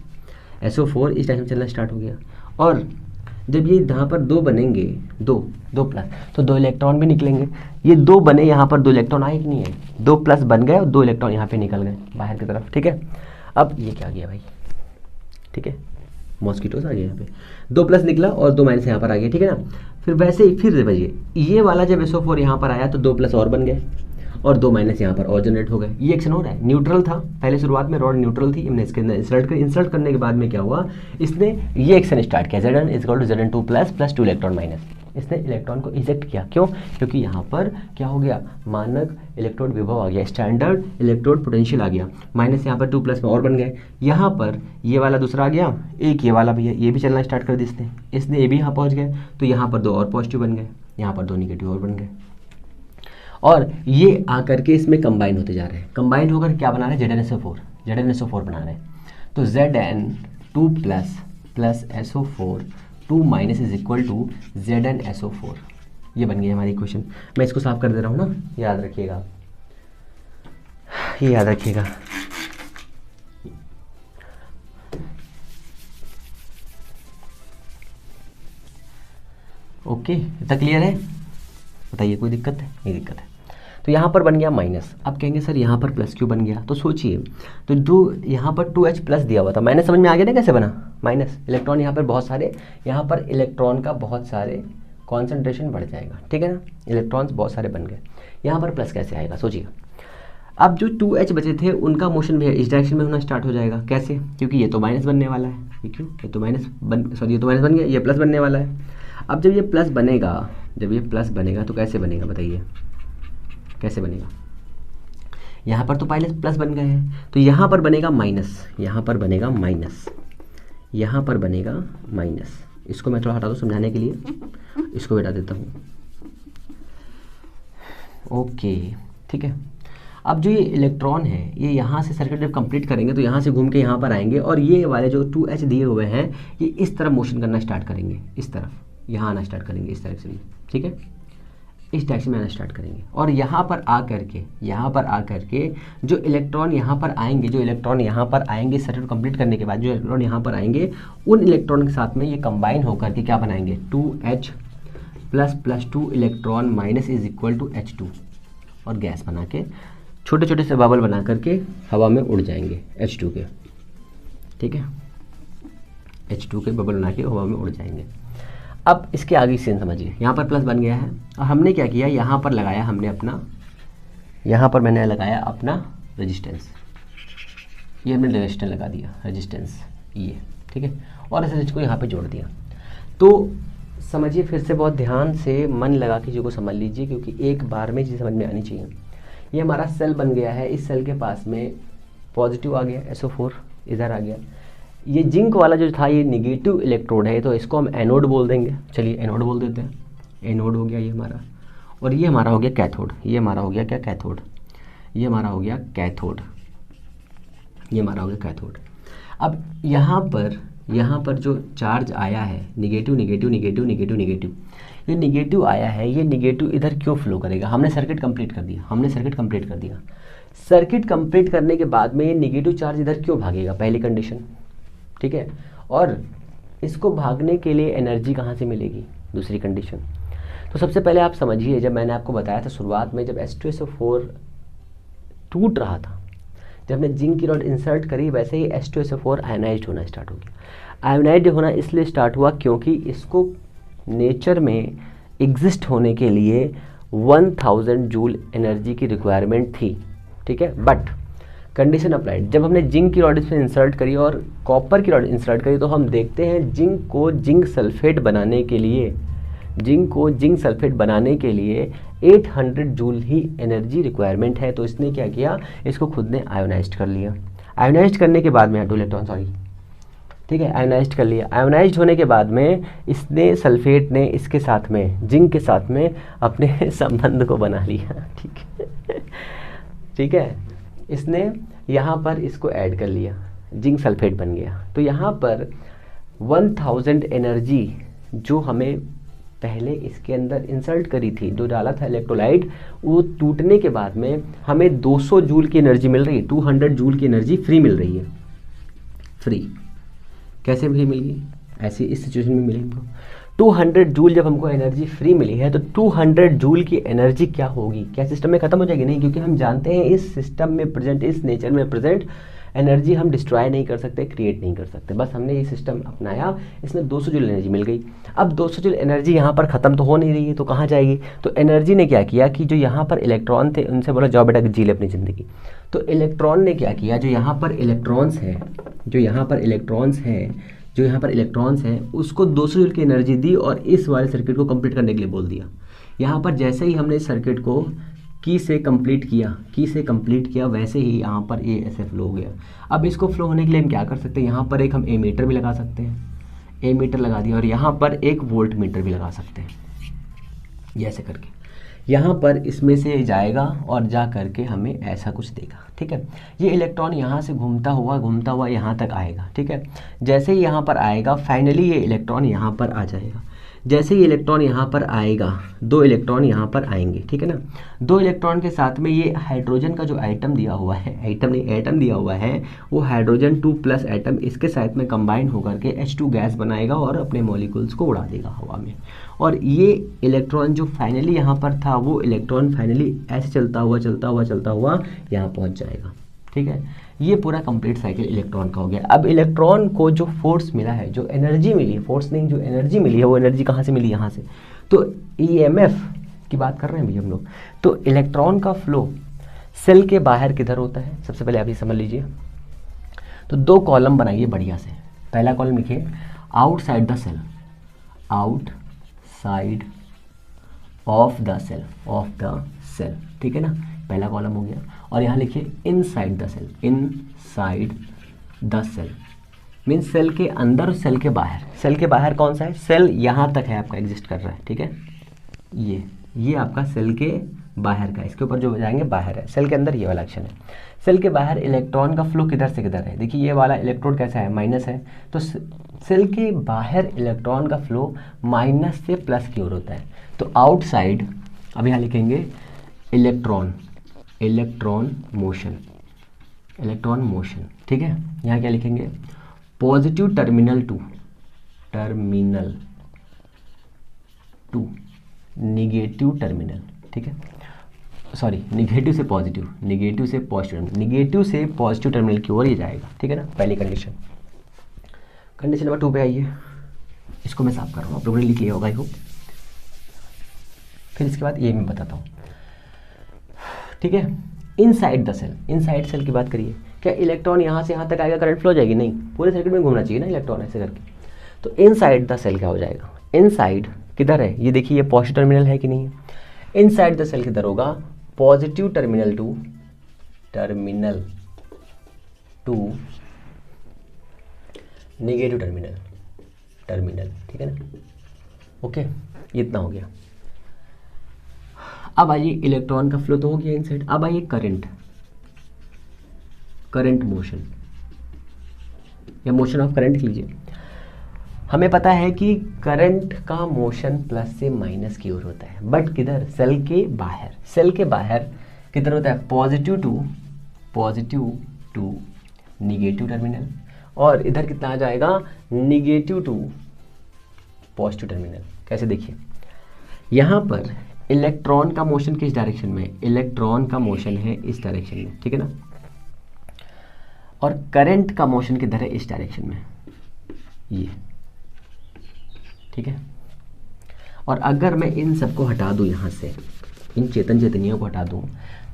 SO4 इस डायरेक्शन में चलना स्टार्ट हो गया। और जब ये यहाँ पर 2 बनेंगे, 2 प्लस, तो 2 इलेक्ट्रॉन भी निकलेंगे। ये 2 बने, यहाँ पर 2 इलेक्ट्रॉन आए कि नहीं है? 2 प्लस बन गए और 2 इलेक्ट्रॉन यहाँ पे निकल गए बाहर की तरफ, ठीक है। अब ये क्या गया भाई, ठीक है, मॉस्किटोस आ गया यहाँ पे, 2 प्लस निकला और 2 माइनस यहाँ पर आ गया, ठीक है ना। फिर वैसे ही फिर समझिए, ये वाला जब SO4 यहाँ पर आया तो 2 प्लस और बन गए और 2 माइनस यहाँ पर और जनरेट हो गए। ये एक्शन हो रहा है, न्यूट्रल था पहले, शुरुआत में रॉड न्यूट्रल थी, हमने इसके अंदर इंसर्ट करने के बाद में क्या हुआ, इसने ये एक्शन स्टार्ट किया, Zn = Zn2 + 2 इलेक्ट्रॉन माइनस। इसने इलेक्ट्रॉन को इजेक्ट किया। क्यों? क्योंकि यहाँ पर क्या हो गया, मानक इलेक्ट्रोड विभव आ गया, स्टैंडर्ड इलेक्ट्रोड पोटेंशियल आ गया, माइनस यहाँ पर 2 प्लस में और बन गए। यहाँ पर ये वाला दूसरा आ गया, एक ये वाला भी है, ये भी चलना स्टार्ट कर दिया इसने, ये भी यहाँ पहुँच गए, तो यहाँ पर 2 और पॉजिटिव बन गए, यहाँ पर 2 निगेटिव और बन गए, और ये आकर के इसमें कंबाइन होते जा रहे हैं। कंबाइन होकर क्या बना रहे हैं? ZnSO4 बना रहे हैं। तो Zn2 + SO4 2- = ZnSO4, ये बन गई हमारी इक्वेशन। मैं इसको साफ कर दे रहा हूँ ना, याद रखिएगा, ये याद रखिएगा। ओके, इतना क्लियर है? बताइए कोई दिक्कत है? नहीं दिक्कत है। तो यहाँ पर बन गया माइनस। अब कहेंगे सर यहाँ पर प्लस क्यों बन गया? तो सोचिए, तो जो यहाँ पर 2H प्लस दिया हुआ था, माइनस समझ में आ गया ना कैसे बना? माइनस इलेक्ट्रॉन यहाँ पर बहुत सारे, यहाँ पर इलेक्ट्रॉन का बहुत सारे कॉन्सेंट्रेशन बढ़ जाएगा, ठीक है ना, इलेक्ट्रॉन्स बहुत सारे बन गए। यहाँ पर प्लस कैसे आएगा सोचिएगा। अब जो 2H बचे थे उनका मोशन भी इस डायरेक्शन में होना स्टार्ट हो जाएगा। कैसे? क्योंकि ये तो माइनस बनने वाला है, ये क्यों, ये तो माइनस बन गया, ये प्लस बनने वाला है। अब जब ये प्लस बनेगा, तो कैसे बनेगा बताइए, कैसे बनेगा? यहाँ पर तो पहले प्लस बन गए हैं, तो यहाँ पर बनेगा माइनस, यहाँ पर बनेगा माइनस, यहाँ पर बनेगा माइनस। इसको मैं थोड़ा हटा दूँ समझाने के लिए, इसको हटा देता हूँ। ओके, ठीक है। अब जो ये इलेक्ट्रॉन है ये यहाँ से सर्किट जब कंप्लीट करेंगे तो यहाँ से घूम के यहाँ पर आएंगे और ये वाले जो 2H दिए हुए हैं ये इस तरफ मोशन करना स्टार्ट करेंगे, इस तरफ यहाँ आना स्टार्ट करेंगे, इस डायरेक्शन में, ठीक है, इस डायरेक्शन में आना स्टार्ट करेंगे। और यहाँ पर आ करके जो इलेक्ट्रॉन यहाँ पर आएंगे, सर्किट कंप्लीट करने के बाद जो इलेक्ट्रॉन यहाँ पर आएंगे उन इलेक्ट्रॉन के साथ में ये कंबाइन होकर के क्या बनाएंगे, 2H plus 2 electron minus is equal to H2 और गैस बना के छोटे छोटे से बबल बना करके हवा में उड़ जाएंगे H2 के, ठीक है, H2 के बबल बना के हवा में उड़ जाएंगे। अब इसके आगे सीन समझिए, यहाँ पर प्लस बन गया है और हमने क्या किया, यहाँ पर लगाया हमने अपना, यहाँ पर मैंने लगाया अपना रेजिस्टेंस, ये हमने रेजिस्टेंस लगा दिया, रेजिस्टेंस ये, ठीक है, और इस रेजिस्टेंस को यहाँ पे जोड़ दिया। तो समझिए फिर से बहुत ध्यान से मन लगा के चीज़ों को समझ लीजिए, क्योंकि एक बार में चीज़ समझ में आनी चाहिए। ये हमारा सेल बन गया है, इस सेल के पास में पॉजिटिव आ गया, SO4 इधर आ गया। ये जिंक वाला जो था ये निगेटिव इलेक्ट्रोड है, तो इसको हम एनोड बोल देंगे, चलिए एनोड बोल देते हैं, एनोड हो गया ये हमारा। और ये हमारा हो गया कैथोड, ये हमारा हो गया क्या, कैथोड, ये हमारा हो गया कैथोड, ये हमारा हो गया कैथोड। अब यहाँ पर जो चार्ज आया है negative negative negative negative negative, ये निगेटिव आया है, ये निगेटिव इधर क्यों फ्लो करेगा, हमने सर्किट कंप्लीट कर दिया, सर्किट कंप्लीट करने के बाद में ये निगेटिव चार्ज इधर क्यों भागेगा, पहली कंडीशन, ठीक है। और इसको भागने के लिए एनर्जी कहाँ से मिलेगी, दूसरी कंडीशन। तो सबसे पहले आप समझिए, जब मैंने आपको बताया था शुरुआत में, जब H2SO4 टूट रहा था, जब हमने जिंक की रॉड इंसर्ट करी, वैसे ही H2SO4 आयोनाइज्ड होना स्टार्ट हो गया। आयोनाइज्ड होना इसलिए स्टार्ट हुआ क्योंकि इसको नेचर में एग्जिस्ट होने के लिए 1000 जूल एनर्जी की रिक्वायरमेंट थी, ठीक है। बट कंडीशन अप्लाइड, जब हमने जिंक की रॉड इसमें इंसर्ट करी और कॉपर की रॉड इंसर्ट करी, तो हम देखते हैं जिंक को जिंक सल्फेट बनाने के लिए 800 जूल ही एनर्जी रिक्वायरमेंट है। तो इसने क्या किया, इसको खुद ने आयोनाइज्ड कर लिया। आयोनाइज्ड करने के बाद में ठीक है, आयोनाइज्ड कर लिया। आयोनाइज्ड होने के बाद में इसने, सल्फेट ने इसके साथ में, जिंक के साथ में अपने संबंध को बना लिया, ठीक है। इसने यहाँ पर इसको ऐड कर लिया, जिंक सल्फेट बन गया। तो यहाँ पर 1000 एनर्जी जो हमें पहले इसके अंदर इंसर्ट करी थी, जो डाला था इलेक्ट्रोलाइट, वो टूटने के बाद में हमें 200 जूल की एनर्जी मिल रही है, 200 जूल की एनर्जी फ्री मिल रही है। फ्री कैसे फ्री मिली, ऐसी इस सिचुएशन में मिली हमको 200 जूल। जब हमको एनर्जी फ्री मिली है तो 200 जूल की एनर्जी क्या होगी, क्या सिस्टम में ख़त्म हो जाएगी, नहीं, क्योंकि हम जानते हैं इस सिस्टम में प्रेजेंट, इस नेचर में प्रेजेंट एनर्जी हम डिस्ट्रॉय नहीं कर सकते, क्रिएट नहीं कर सकते। बस हमने ये सिस्टम अपनाया, इसमें 200 जूल एनर्जी मिल गई। अब 200 जूल एनर्जी यहाँ पर ख़त्म तो हो नहीं रही है, तो कहाँ जाएगी, तो एनर्जी ने क्या किया कि जो यहाँ पर इलेक्ट्रॉन थे उनसे बोला जाओ बेटा जी ले अपनी ज़िंदगी। तो इलेक्ट्रॉन ने क्या किया, जो यहाँ पर इलेक्ट्रॉन्स हैं उसको 200 जूल की एनर्जी दी और इस वाले सर्किट को कंप्लीट करने के लिए बोल दिया। यहाँ पर जैसे ही हमने इस सर्किट को की से कंप्लीट किया वैसे ही यहाँ पर ये ऐसे फ्लो हो गया। अब इसको फ्लो होने के लिए हम क्या कर सकते हैं, यहाँ पर एक हम एमीटर भी लगा सकते हैं, एमीटर लगा दिया, और यहाँ पर एक वोल्ट मीटर भी लगा सकते हैं। ये ऐसे करके यहाँ पर इसमें से जाएगा और जा करके हमें ऐसा कुछ देगा, ठीक है। ये इलेक्ट्रॉन यहाँ से घूमता हुआ यहाँ तक आएगा, ठीक है। जैसे ही यहाँ पर आएगा, फाइनली ये इलेक्ट्रॉन यहाँ पर आ जाएगा। जैसे ही इलेक्ट्रॉन यहाँ पर आएगा, 2 इलेक्ट्रॉन यहाँ पर आएंगे, ठीक है ना। 2 इलेक्ट्रॉन के साथ में ये हाइड्रोजन का जो एटम दिया हुआ है, वो हाइड्रोजन 2+ एटम इसके साथ में कंबाइन होकर के H2 गैस बनाएगा और अपने मॉलिक्यूल्स को उड़ा देगा हवा में। और ये इलेक्ट्रॉन जो फाइनली यहाँ पर था, वो इलेक्ट्रॉन फाइनली ऐसे चलता हुआ यहाँ पहुँच जाएगा, ठीक है। ये पूरा कंप्लीट साइकिल इलेक्ट्रॉन का हो गया। अब इलेक्ट्रॉन को जो फोर्स मिला है, जो एनर्जी मिली है, फोर्स नहीं, जो एनर्जी मिली है, वो एनर्जी कहाँ से मिली, यहाँ से। तो EMF की बात कर रहे हैं भैया हम लोग। तो इलेक्ट्रॉन का फ्लो सेल के बाहर किधर होता है, सबसे पहले आप ये समझ लीजिए। तो 2 कॉलम बनाइए बढ़िया से। पहला कॉलम लिखिए outside the cell, outside of the cell, ठीक है ना, पहला कॉलम हो गया। और यहाँ लिखिए inside the cell, means cell के अंदर, सेल के बाहर। सेल के बाहर कौन सा है, सेल यहाँ तक है आपका एग्जिस्ट कर रहा है, ठीक है। ये आपका सेल के बाहर का, इसके ऊपर जो जाएंगे बाहर है, सेल के अंदर ये वाला एक्शन है। सेल के बाहर इलेक्ट्रॉन का फ्लो किधर से किधर है, देखिए ये वाला इलेक्ट्रोड कैसा है, माइनस है, तो सेल के बाहर इलेक्ट्रॉन का फ्लो माइनस से प्लस की ओर होता है। तो आउटसाइड, अब यहाँ लिखेंगे electron, electron motion, electron motion, ठीक है। यहाँ क्या लिखेंगे, positive terminal to, terminal to negative terminal, ठीक है, सॉरी निगेटिव से पॉजिटिव, निगेटिव से पॉजिटिव, निगेटिव से पॉजिटिव टर्मिनल की ओर ये जाएगा, ठीक है ना, पहली कंडीशन। कंडीशन नंबर 2 पे आइए, इसको मैं साफ कर रहा हूँ, आप लोगों ने लिख लिया होगा आई होप। फिर इसके बाद ये मैं बताता हूँ, ठीक है। Inside the cell, inside cell की बात करिए, क्या इलेक्ट्रॉन यहाँ से यहाँ तक आएगा, करंट फ्लो हो जाएगी, नहीं, पूरे सर्किट में घूमना चाहिए ना इलेक्ट्रॉन ऐसे करके। तो इनसाइड द सेल क्या हो जाएगा, इनसाइड किधर है, ये देखिए ये पॉजिटिव टर्मिनल है कि नहीं है, इनसाइड द सेल किधर होगा, positive terminal to, terminal to negative terminal, terminal, ठीक है ना, ओके, ये इतना हो गया। अब आइए इलेक्ट्रॉन का फ्लो तो हो गया इनसाइड, अब आइए करंट, करंट मोशन या मोशन ऑफ करंट लीजिए। हमें पता है कि करंट का मोशन प्लस से माइनस की ओर होता है, बट किधर, सेल के बाहर, सेल के बाहर किधर होता है, पॉजिटिव टू निगेटिव टर्मिनल, और इधर कितना आ जाएगा, निगेटिव टू पॉजिटिव टर्मिनल। कैसे देखिए, यहाँ पर इलेक्ट्रॉन का मोशन किस डायरेक्शन में, इलेक्ट्रॉन का मोशन है इस डायरेक्शन में, ठीक है ना, और करंट का मोशन किधर है, इस डायरेक्शन में, ये, ठीक है। और अगर मैं इन सबको हटा दूं यहाँ से, इन चेतन चेतनियों को हटा दूं,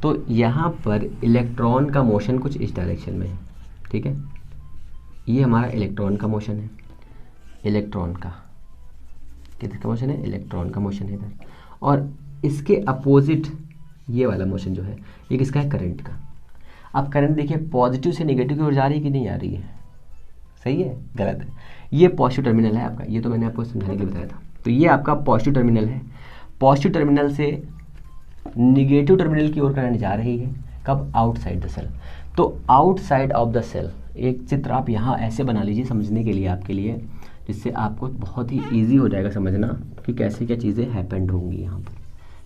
तो यहाँ पर इलेक्ट्रॉन का मोशन कुछ इस डायरेक्शन में है, ठीक है, ये हमारा इलेक्ट्रॉन का मोशन है, इलेक्ट्रॉन का किधर का मोशन है, इलेक्ट्रॉन का मोशन है इधर, और इसके अपोजिट ये वाला मोशन जो है ये किसका है, करंट का। अब करंट देखिए पॉजिटिव से नेगेटिव की ओर जा रही है कि नहीं आ रही है, सही है, गलत है, ये पॉजिटिव टर्मिनल है आपका, ये तो मैंने आपको समझाने के लिए बताया था। तो ये आपका पॉजिटिव टर्मिनल है, पॉजिटिव टर्मिनल से निगेटिव टर्मिनल की ओर करंट जा रही है, कब, आउटसाइड द सेल। तो आउटसाइड ऑफ द सेल, एक चित्र आप यहाँ ऐसे बना लीजिए समझने के लिए आपके लिए, जिससे आपको बहुत ही ईजी हो जाएगा समझना कि कैसे क्या चीज़ें हैपेंड होंगी यहाँ पर।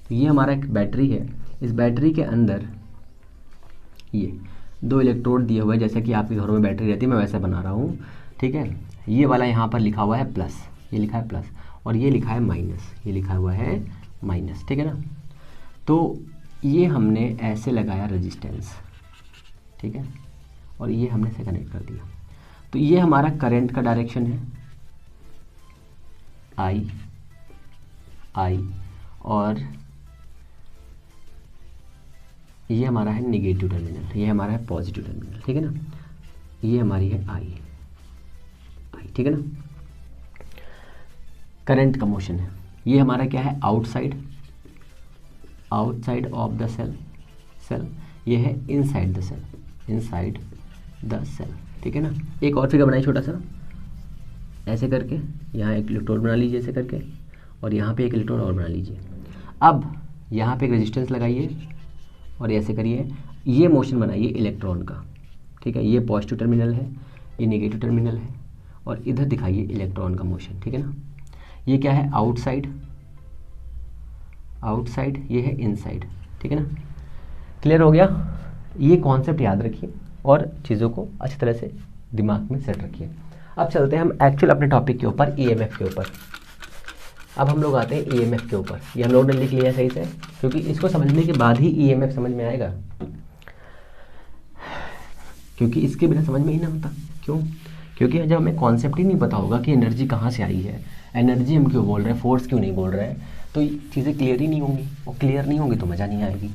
तो ये हमारा एक बैटरी है, इस बैटरी के अंदर ये 2 इलेक्ट्रोड दिए हुए हैं, जैसे कि आपके घरों में बैटरी रहती है, मैं वैसे बना रहा हूँ, ठीक है। ये वाला यहाँ पर लिखा हुआ है प्लस, ये लिखा है प्लस, और ये लिखा है माइनस, ये लिखा हुआ है माइनस, ठीक है ना। तो ये हमने ऐसे लगाया रेजिस्टेंस, ठीक है, और ये हमने से कनेक्ट कर दिया। तो ये हमारा करंट का डायरेक्शन है आई, और ये हमारा है निगेटिव टर्मिनल, ये हमारा है पॉजिटिव टर्मिनल, ठीक है ना, ये हमारी है आई, ठीक है ना। करंट का मोशन है, ये हमारा क्या है, outside, outside of the cell, ये है inside the cell, inside the cell, ठीक है ना। एक और फिगर बनाइए छोटा सा, ऐसे करके यहाँ एक इलेक्ट्रोड बना लीजिए ऐसे करके, और यहाँ पे एक इलेक्ट्रोड और बना लीजिए। अब यहाँ पे एक रेजिस्टेंस लगाइए और ऐसे करिए, ये मोशन बनाइए इलेक्ट्रॉन का, ठीक है, ये पॉजिटिव टर्मिनल है, ये नेगेटिव टर्मिनल है, और इधर दिखाइए इलेक्ट्रॉन का मोशन, ठीक है ना। ये क्या है, आउटसाइड, आउटसाइड, ये है इनसाइड, ठीक है ना। क्लियर हो गया, ये कॉन्सेप्ट याद रखिए और चीज़ों को अच्छी तरह से दिमाग में सेट रखिए। अब चलते हैं हम एक्चुअल अपने टॉपिक के ऊपर, ईएमएफ के ऊपर। अब हम लोग आते हैं ईएमएफ के ऊपर, ये हम लोग ने लिख लिया सही से, क्योंकि इसको समझने के बाद ही ईएमएफ समझ में आएगा, क्योंकि इसके बिना समझ में ही ना आता। क्यों? क्योंकि जब हमें कॉन्सेप्ट ही नहीं पता होगा कि एनर्जी कहाँ से आई है, एनर्जी हम क्यों बोल रहे हैं, फोर्स क्यों नहीं बोल रहे हैं, तो चीज़ें क्लियर ही नहीं होंगी, और क्लियर नहीं होंगी तो मज़ा नहीं आएगी,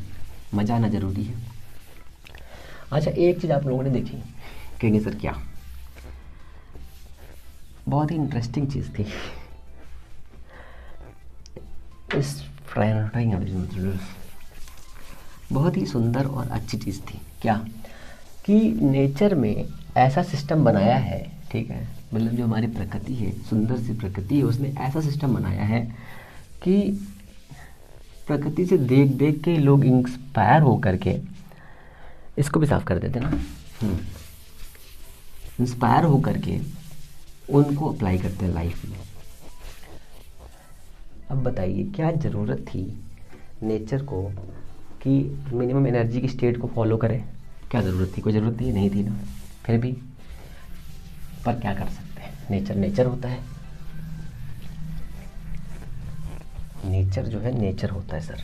मज़ा आना ज़रूरी है। अच्छा, एक चीज़ आप लोगों ने देखी, कहेंगे सर क्या, बहुत ही इंटरेस्टिंग चीज़ थी इस बहुत ही सुंदर और अच्छी चीज़ थी। क्या कि नेचर में ऐसा सिस्टम बनाया है, ठीक है, मतलब जो हमारी प्रकृति है, सुंदर सी प्रकृति है, उसने ऐसा सिस्टम बनाया है कि प्रकृति से देख देख के लोग इंस्पायर हो करके, इसको भी साफ कर देते ना, इंस्पायर हो करके उनको अप्लाई करते हैं लाइफ में। अब बताइए क्या ज़रूरत थी नेचर को कि मिनिमम एनर्जी की स्टेट को फॉलो करें? क्या ज़रूरत थी? कोई ज़रूरत नहीं थी ना, फिर भी। पर क्या कर सकते हैं, नेचर नेचर होता है। नेचर जो है नेचर होता है सर।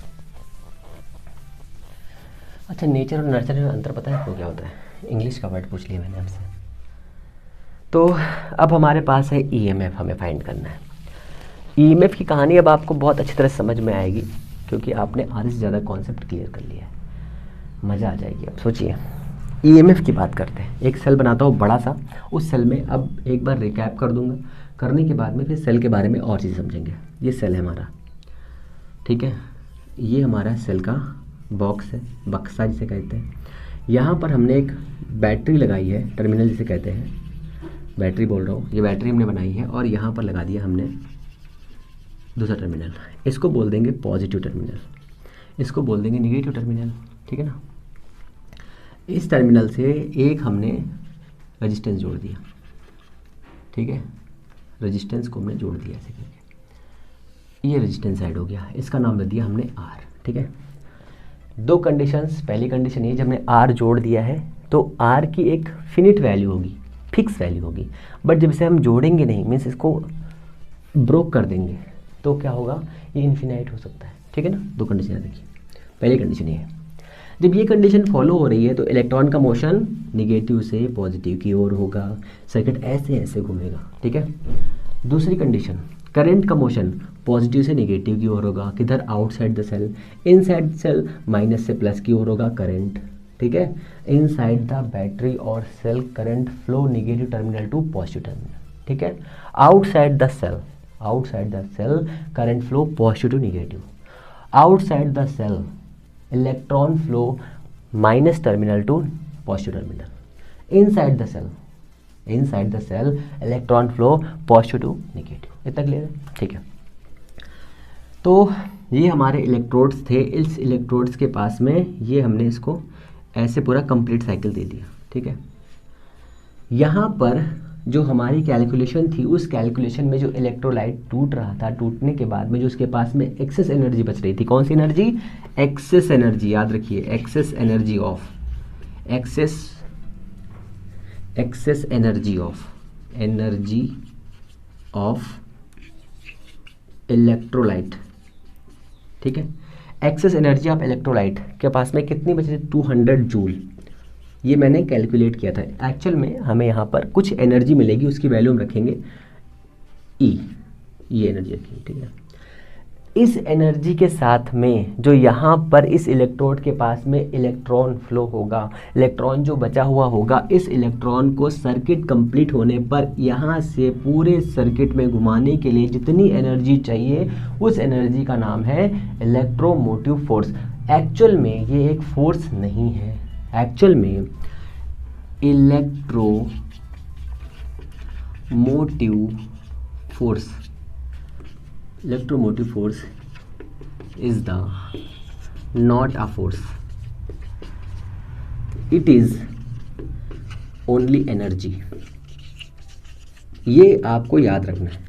अच्छा, नेचर और नर्चर में अंतर पता है आपको क्या होता है? इंग्लिश का वर्ड पूछ लिया मैंने आपसे। तो अब हमारे पास है ईएमएफ, हमें फाइंड करना है। ईएमएफ की कहानी अब आपको बहुत अच्छी तरह समझ में आएगी क्योंकि आपने आधे से ज़्यादा कॉन्सेप्ट क्लियर कर लिया है, मज़ा आ जाएगी। अब सोचिए, ईएमएफ की बात करते हैं। एक सेल बनाता हूँ बड़ा सा, उस सेल में अब एक बार रिकैप कर दूंगा, करने के बाद में फिर सेल के बारे में और चीज़ समझेंगे। ये सेल है हमारा, ठीक है, ये हमारा सेल का बॉक्स है, बक्सा जिसे कहते हैं। यहाँ पर हमने एक बैटरी लगाई है, टर्मिनल जिसे कहते हैं, बैटरी बोल रहा हूँ, ये बैटरी हमने बनाई है और यहाँ पर लगा दिया हमने दूसरा टर्मिनल। इसको बोल देंगे पॉजिटिव टर्मिनल, इसको बोल देंगे निगेटिव टर्मिनल, ठीक है ना। इस टर्मिनल से एक हमने रेजिस्टेंस जोड़ दिया, ठीक है, रेजिस्टेंस को हमने जोड़ दिया ऐसे करके, ये रेजिस्टेंस ऐड हो गया, इसका नाम दे दिया हमने आर, ठीक है। दो कंडीशंस, पहली कंडीशन ये, जब हमने आर जोड़ दिया है तो आर की एक फिनिट वैल्यू होगी, फिक्स वैल्यू होगी, बट जब इसे हम जोड़ेंगे नहीं, मीन्स इसको ब्रोक कर देंगे, तो क्या होगा, ये इन्फिनाइट हो सकता है, ठीक है ना। दो कंडीशन याद रखिए। पहली कंडीशन ये है, जब ये कंडीशन फॉलो हो रही है तो इलेक्ट्रॉन का मोशन निगेटिव से पॉजिटिव की ओर होगा, सर्किट ऐसे ऐसे घूमेगा, ठीक है। दूसरी कंडीशन, करंट का मोशन पॉजिटिव से निगेटिव की ओर होगा, किधर, outside the cell, inside cell minus से प्लस की ओर होगा करंट, ठीक है। इनसाइड द बैटरी और cell current flow negative terminal to positive terminal, ठीक है। Outside the cell, outside the cell current flow positive to negative, outside the cell electron flow minus terminal to positive terminal, inside the cell electron flow positive to negative। इतना क्लियर है, ठीक है। तो ये हमारे इलेक्ट्रोड्स थे, इस इलेक्ट्रोड्स के पास में ये हमने इसको ऐसे पूरा कंप्लीट साइकिल दे दिया, ठीक है। यहाँ पर जो हमारी कैलकुलेशन थी, उस कैलकुलेशन में जो इलेक्ट्रोलाइट टूट रहा था, टूटने के बाद में जो उसके पास में एक्सेस एनर्जी बच रही थी, कौन सी एनर्जी, एक्सेस एनर्जी, याद रखिए, एक्सेस एनर्जी ऑफ इलेक्ट्रोलाइट, ठीक है। एक्सेस एनर्जी ऑफ इलेक्ट्रोलाइट के पास में कितनी बची थी, 200 जूल। ये मैंने कैलकुलेट किया था। एक्चुअल में हमें यहाँ पर कुछ एनर्जी मिलेगी, उसकी वैल्यू हम रखेंगे E, ये एनर्जी रखेंगे, ठीक है। इस एनर्जी के साथ में जो यहाँ पर इस इलेक्ट्रोड के पास में इलेक्ट्रॉन फ्लो होगा, इलेक्ट्रॉन जो बचा हुआ होगा, इस इलेक्ट्रॉन को सर्किट कंप्लीट होने पर यहाँ से पूरे सर्किट में घुमाने के लिए जितनी एनर्जी चाहिए, उस एनर्जी का नाम है इलेक्ट्रोमोटिव फोर्स। एक्चुअल में ये एक फोर्स नहीं है, एक्चुअल में electromotive force is the not a force, it is only energy। ये आपको याद रखना है,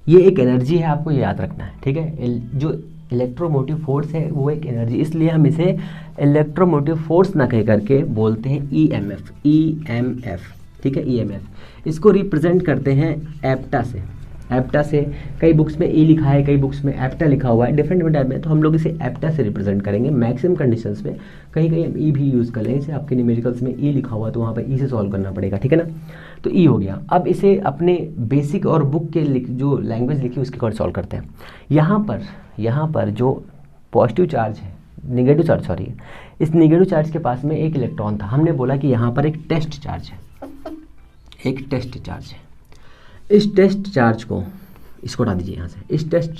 ये एक एनर्जी है, आपको याद रखना है, ठीक है। जो इलेक्ट्रोमोटिव फोर्स है वो एक एनर्जी, इसलिए हम इसे इलेक्ट्रोमोटिव फोर्स ना कह करके बोलते हैं EMF, ठीक है। EMF इसको रिप्रेजेंट करते हैं एप्टा से। कई बुक्स में E लिखा है, कई बुक्स में एप्टा लिखा हुआ है, डिफरेंट टाइप में, तो हम लोग इसे एप्टा से रिप्रेजेंट करेंगे मैक्सिमम कंडीशंस में। कहीं कहीं हम E भी यूज़ कर लेंगे, जैसे आपके न्यूमेरिकल्स में E लिखा हुआ है तो वहाँ पर E से सॉल्व करना पड़ेगा, ठीक है ना। तो E हो गया। अब इसे अपने बेसिक और बुक के जो लैंग्वेज लिखी उसके अकॉर्डिंग सॉल्व करते हैं। यहाँ पर जो पॉजिटिव चार्ज है, निगेटिव चार्ज सॉरी, इस निगेटिव चार्ज के पास में एक इलेक्ट्रॉन था। हमने बोला कि यहाँ पर एक टेस्ट चार्ज है। इस टेस्ट चार्ज को, इसको हटा दीजिए यहाँ से, इस टेस्ट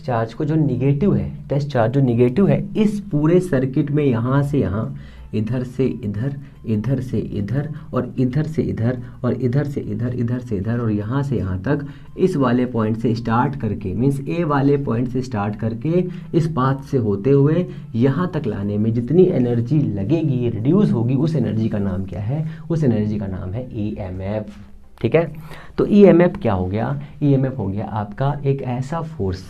चार्ज को जो निगेटिव है, टेस्ट चार्ज जो निगेटिव है, इस पूरे सर्किट में यहाँ से यहाँ, इधर से इधर, इधर से इधर और इधर से इधर और इधर से इधर, इधर से इधर और यहाँ से यहाँ तक, इस वाले पॉइंट से स्टार्ट करके मीन्स ए वाले पॉइंट से स्टार्ट करके इस पाथ से होते हुए यहाँ तक लाने में जितनी एनर्जी लगेगी, रिड्यूस होगी, उस एनर्जी का नाम क्या है? उस एनर्जी का नाम है ईएमएफ। ठीक है, तो ईएमएफ क्या हो गया? ईएमएफ हो गया आपका एक ऐसा फोर्स,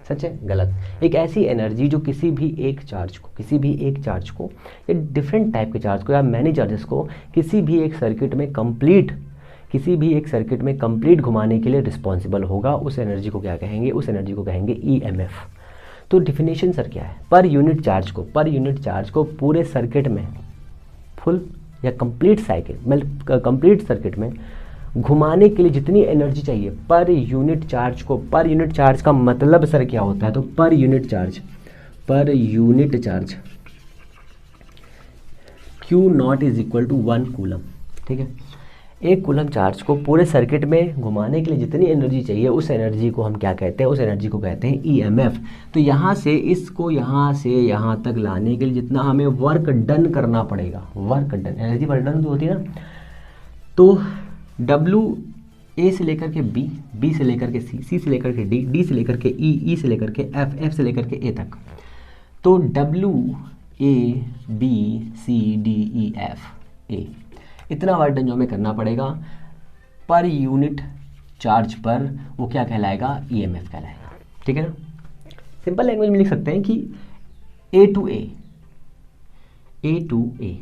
सच है गलत, एक ऐसी एनर्जी जो किसी भी एक चार्ज को या डिफरेंट टाइप के चार्ज को या मैनी चार्जेस को किसी भी एक सर्किट में कंप्लीट घुमाने के लिए रिस्पॉन्सिबल होगा। उस एनर्जी को क्या कहेंगे? उस एनर्जी को कहेंगे ईएमएफ। तो डिफिनेशन सर क्या है? पर यूनिट चार्ज को पूरे सर्किट में फुल या कंप्लीट सर्किट में घुमाने के लिए जितनी एनर्जी चाहिए पर यूनिट चार्ज का मतलब सर क्या होता है? तो पर unit charge Q0 is equal to 1 coulomb. ठीक है, 1 कूलम चार्ज को पूरे सर्किट में घुमाने के लिए जितनी एनर्जी चाहिए उस एनर्जी को हम क्या कहते हैं? उस एनर्जी को कहते हैं ईएमएफ। तो यहाँ से इसको यहाँ से यहाँ तक लाने के लिए जितना हमें वर्क डन करना पड़ेगा, एनर्जी वर्क डन तो होती है ना, तो W A से लेकर के B से लेकर के C से लेकर के D से लेकर के E से लेकर के F से लेकर के A तक, तो W A B C D E F A इतना वर्क डन जो हमें करना पड़ेगा पर यूनिट चार्ज पर, वो क्या कहलाएगा? EMF कहलाएगा। ठीक है ना, सिंपल लैंग्वेज में लिख सकते हैं कि A to A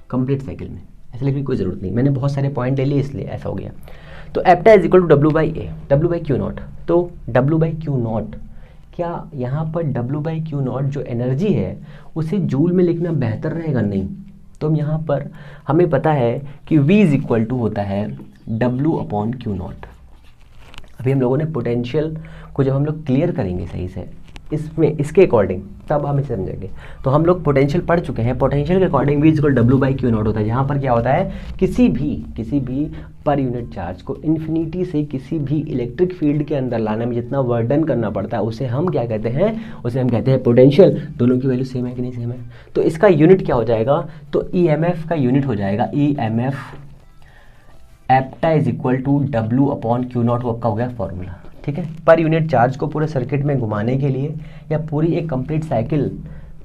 complete cycle में, ऐसे लिखने की कोई ज़रूरत नहीं, मैंने बहुत सारे पॉइंट ले लिए इसलिए ऐसा हो गया। तो एप्टा is equal to W by Q0। तो W बाई Q0, क्या यहाँ पर W बाई Q0 जो एनर्जी है उसे जूल में लिखना बेहतर रहेगा? नहीं। तो हम यहाँ पर हमें पता है कि V इज इक्वल टू होता है W अपॉन Q0। अभी हम लोगों ने पोटेंशियल को जब हम लोग क्लियर करेंगे सही से इसके अकॉर्डिंग तब हम इसे समझेंगे। तो हम लोग पोटेंशियल पढ़ चुके हैं, पोटेंशियल के according V equal W by Q0 होता है, जहाँ पर क्या होता है? किसी भी पर यूनिट चार्ज को इन्फिनिटी से किसी भी इलेक्ट्रिक फील्ड के अंदर लाने में जितना वर्क डन करना पड़ता है उसे हम क्या कहते हैं? उसे हम कहते हैं पोटेंशियल। दोनों की वैल्यू सेम है कि नहीं सेम है? तो इसका यूनिट क्या हो जाएगा? तो EMF का यूनिट हो जाएगा EMF एप्टा is equal to W upon Q0, वो आपका हो गया फॉर्मूला। ठीक है, पर यूनिट चार्ज को पूरे सर्किट में घुमाने के लिए या पूरी एक कंप्लीट साइकिल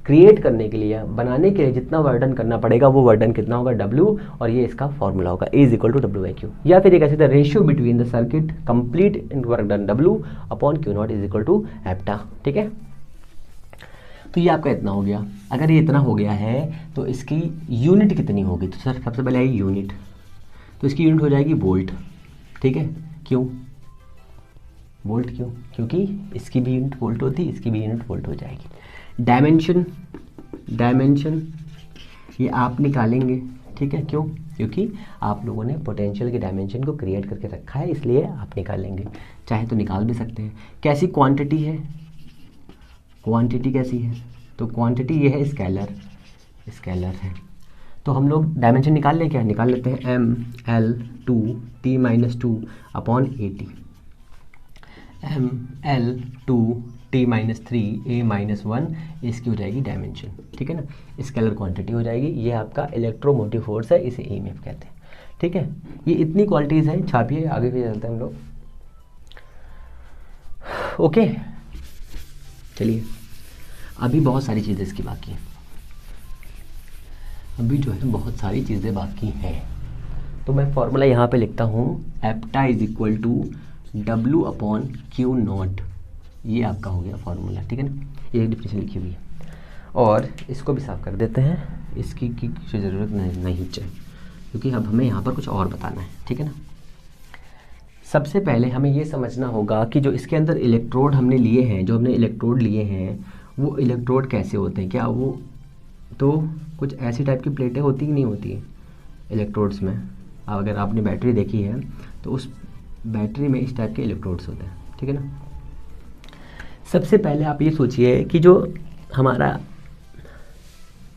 क्रिएट करने के लिए, बनाने के लिए जितना वर्डन करना पड़ेगा वो वर्डन कितना होगा? W, और ये इसका फॉर्मूला होगा A is equal to W by Q। या फिर एक ऐसे the ratio between the circuit complete work done W upon Q0 is equal to एप्टा। ठीक है, तो ये आपका इतना हो गया। अगर ये इतना हो गया है तो इसकी यूनिट कितनी होगी? तो सर सबसे पहले आई यूनिट, तो इसकी यूनिट हो जाएगी वोल्ट। ठीक है, क्यों वोल्ट? क्यों? क्योंकि इसकी भी यूनिट वोल्ट होती है, इसकी भी यूनिट वोल्ट हो जाएगी। डायमेंशन ये आप निकालेंगे। ठीक है, क्यों? क्योंकि आप लोगों ने पोटेंशियल के डायमेंशन को क्रिएट करके रखा है, इसलिए आप निकालेंगे। चाहे तो निकाल भी सकते हैं। कैसी क्वांटिटी है? क्वांटिटी कैसी है? तो क्वांटिटी ये है स्केलर है। तो हम लोग डायमेंशन निकाल लें, क्या निकाल लेते हैं? ML2T-2 अपॉन AT, ML2T-3A-1 इसकी हो जाएगी डायमेंशन। ठीक है ना, स्केलर क्वांटिटी हो जाएगी। ये आपका इलेक्ट्रोमोटिव फोर्स है, इसे EMF कहते हैं। ठीक है, ये इतनी क्वालिटीज़ हैं, छापिए, आगे भी चलते हैं हम लोग। ओके, चलिए, अभी बहुत सारी चीज़ें इसकी बाकी हैं, अभी जो है बहुत सारी चीज़ें बाकी हैं। तो मैं फॉर्मूला यहाँ पे लिखता हूँ, एप्टा is equal to W upon Q0, ये आपका हो गया फॉर्मूला। ठीक है ना, ये डिफिनेशन लिखी हुई है, और इसको भी साफ कर देते हैं, इसकी की ज़रूरत नहीं चाहिए, क्योंकि अब हमें यहाँ पर कुछ और बताना है। ठीक है ना, सबसे पहले हमें ये समझना होगा कि जो इसके अंदर इलेक्ट्रोड हमने लिए हैं, वो इलेक्ट्रोड कैसे होते हैं। क्या वो तो कुछ ऐसी टाइप की प्लेटें होती कि नहीं होती है इलेक्ट्रोड्स में? अब अगर आपने बैटरी देखी है तो उस बैटरी में इस टाइप के इलेक्ट्रोड्स होते हैं। ठीक है ना, सबसे पहले आप ये सोचिए कि जो हमारा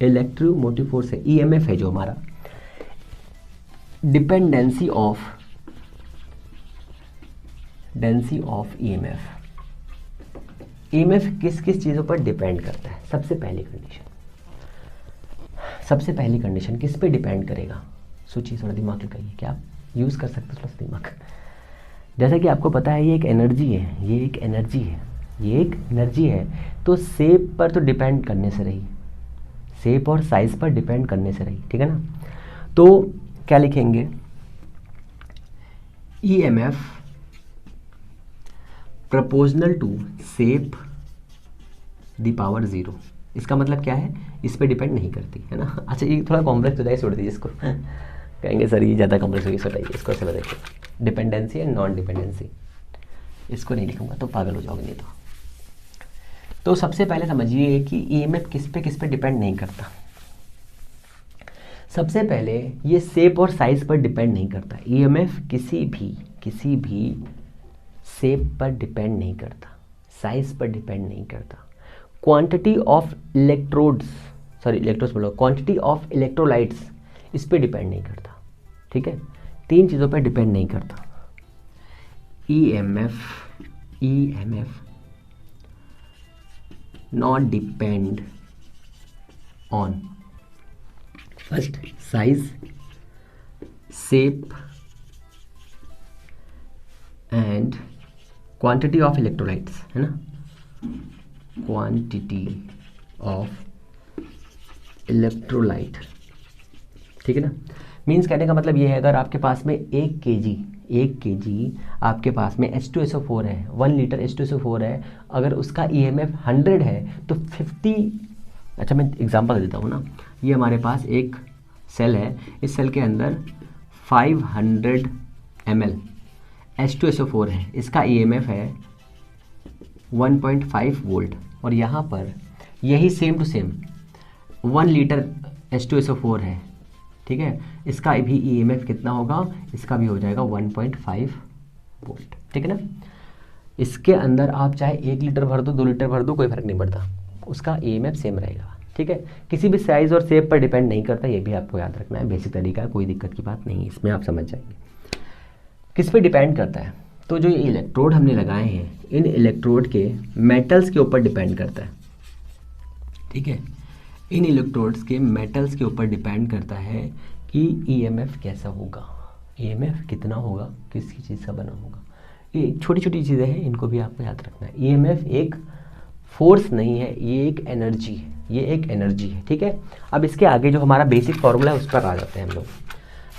इलेक्ट्रोमोटिव फोर्स है, EMF है, जो हमारा डिपेंडेंसी ऑफ EMF किस किस चीज़ों पर डिपेंड करता है? सबसे पहली कंडीशन, सबसे पहली कंडीशन किस पे डिपेंड करेगा, सोचिए, थोड़ा दिमाग लगाइए, क्या आप यूज़ कर सकते हो थोड़ा सा दिमाग। जैसा कि आपको पता है ये एक एनर्जी है, ये एक एनर्जी है, ये एक एनर्जी है, तो शेप पर तो डिपेंड करने से रही, शेप और साइज पर डिपेंड करने से रही, ठीक है ना। तो क्या लिखेंगे, EMF proportional to shape the power 0। इसका मतलब क्या है, इस पे डिपेंड नहीं करती, है ना। अच्छा ये थोड़ा कॉम्प्लेक्स हो जाए, छोड़ दीजिए इसको कहेंगे सर ये ज़्यादा कॉम्प्लेक्स हो गई, बताइए इसको ऐसे बताइए, डिपेंडेंसी एंड नॉन डिपेंडेंसी, इसको नहीं लिखूंगा तो पागल हो जाओगे नहीं तो सबसे पहले समझिए कि EMF किस पे डिपेंड नहीं करता। सबसे पहले ये शेप और साइज पर डिपेंड नहीं करता, EMF किसी भी शेप पर डिपेंड नहीं करता, साइज पर डिपेंड नहीं करता, quantity of quantity of electrolytes इस पे डिपेंड नहीं करता, ठीक है, 3 चीज़ों पर डिपेंड नहीं करता। EMF not depend on first size, shape and quantity of electrolytes, है ना, क्वांटिटी ऑफ इलेक्ट्रोलाइट, ठीक है ना। मीन्स कहने का मतलब ये है, अगर आपके पास में 1 kg आपके पास में H2SO4 है, 1 लीटर H2SO4 है, अगर उसका EMF 100 है तो 50, अच्छा मैं एग्जांपल देता हूँ ना, ये हमारे पास एक सेल है, इस सेल के अंदर 500 ml H2SO4 है, इसका EMF है 1.5 वोल्ट, और यहाँ पर यही same to same 1 litre H2SO4 है, ठीक है, इसका भी EMF कितना होगा, इसका भी हो जाएगा 1.5 वोल्ट, ठीक है ना। इसके अंदर आप चाहे 1 लीटर भर दो, 2 लीटर भर दो, कोई फर्क नहीं पड़ता, उसका EMF सेम रहेगा, ठीक है। किसी भी साइज और शेप पर डिपेंड नहीं करता, ये भी आपको याद रखना है, बेसिक तरीका है, कोई दिक्कत की बात नहीं है, इसमें आप समझ जाएंगे। किस पे डिपेंड करता है, तो जो ये इलेक्ट्रोड हमने लगाए हैं, इन इलेक्ट्रोड के मेटल्स के ऊपर डिपेंड करता है, ठीक है, इन इलेक्ट्रोड्स के मेटल्स के ऊपर डिपेंड करता है कि EMF कैसा होगा, EMF कितना होगा, किसकी चीज़ का बना होगा। ये छोटी छोटी चीज़ें हैं, इनको भी आपको याद रखना है। EMF एक फोर्स नहीं है, ये एक एनर्जी है, ये एक एनर्जी है, ठीक है। अब इसके आगे जो हमारा बेसिक फार्मूला है उस पर आ जाते हैं हम लोग,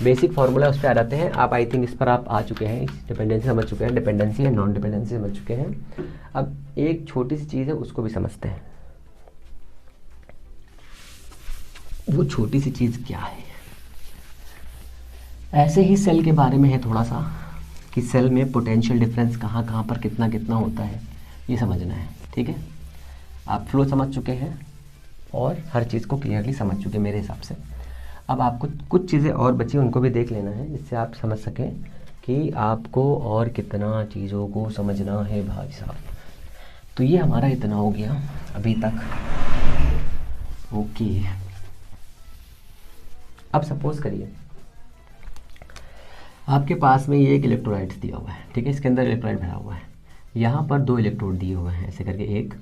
बेसिक फार्मूला उस पर आ जाते हैं। आप आई थिंक इस पर आप आ चुके हैं, डिपेंडेंसी समझ चुके हैं, डिपेंडेंसी है नॉन डिपेंडेंसी समझ चुके हैं। अब एक छोटी सी चीज़ है उसको भी समझते हैं, वो छोटी सी चीज़ क्या है। ऐसे ही सेल के बारे में है थोड़ा सा, कि सेल में पोटेंशियल डिफरेंस कहाँ कहाँ पर कितना कितना होता है, ये समझना है, ठीक है। आप फ्लो समझ चुके हैं और हर चीज़ को क्लियरली समझ चुके हैं मेरे हिसाब से। अब आपको कुछ चीज़ें और बची, उनको भी देख लेना है, जिससे आप समझ सकें कि आपको और कितना चीज़ों को समझना है भाई साहब। तो ये हमारा इतना हो गया अभी तक, ओके। अब सपोज करिए आपके पास में ये एक इलेक्ट्रोलाइट दिया हुआ है, ठीक है, इसके अंदर इलेक्ट्रोलाइट भरा हुआ है, यहाँ पर 2 इलेक्ट्रोड दिए हुए हैं, ऐसे करके 1,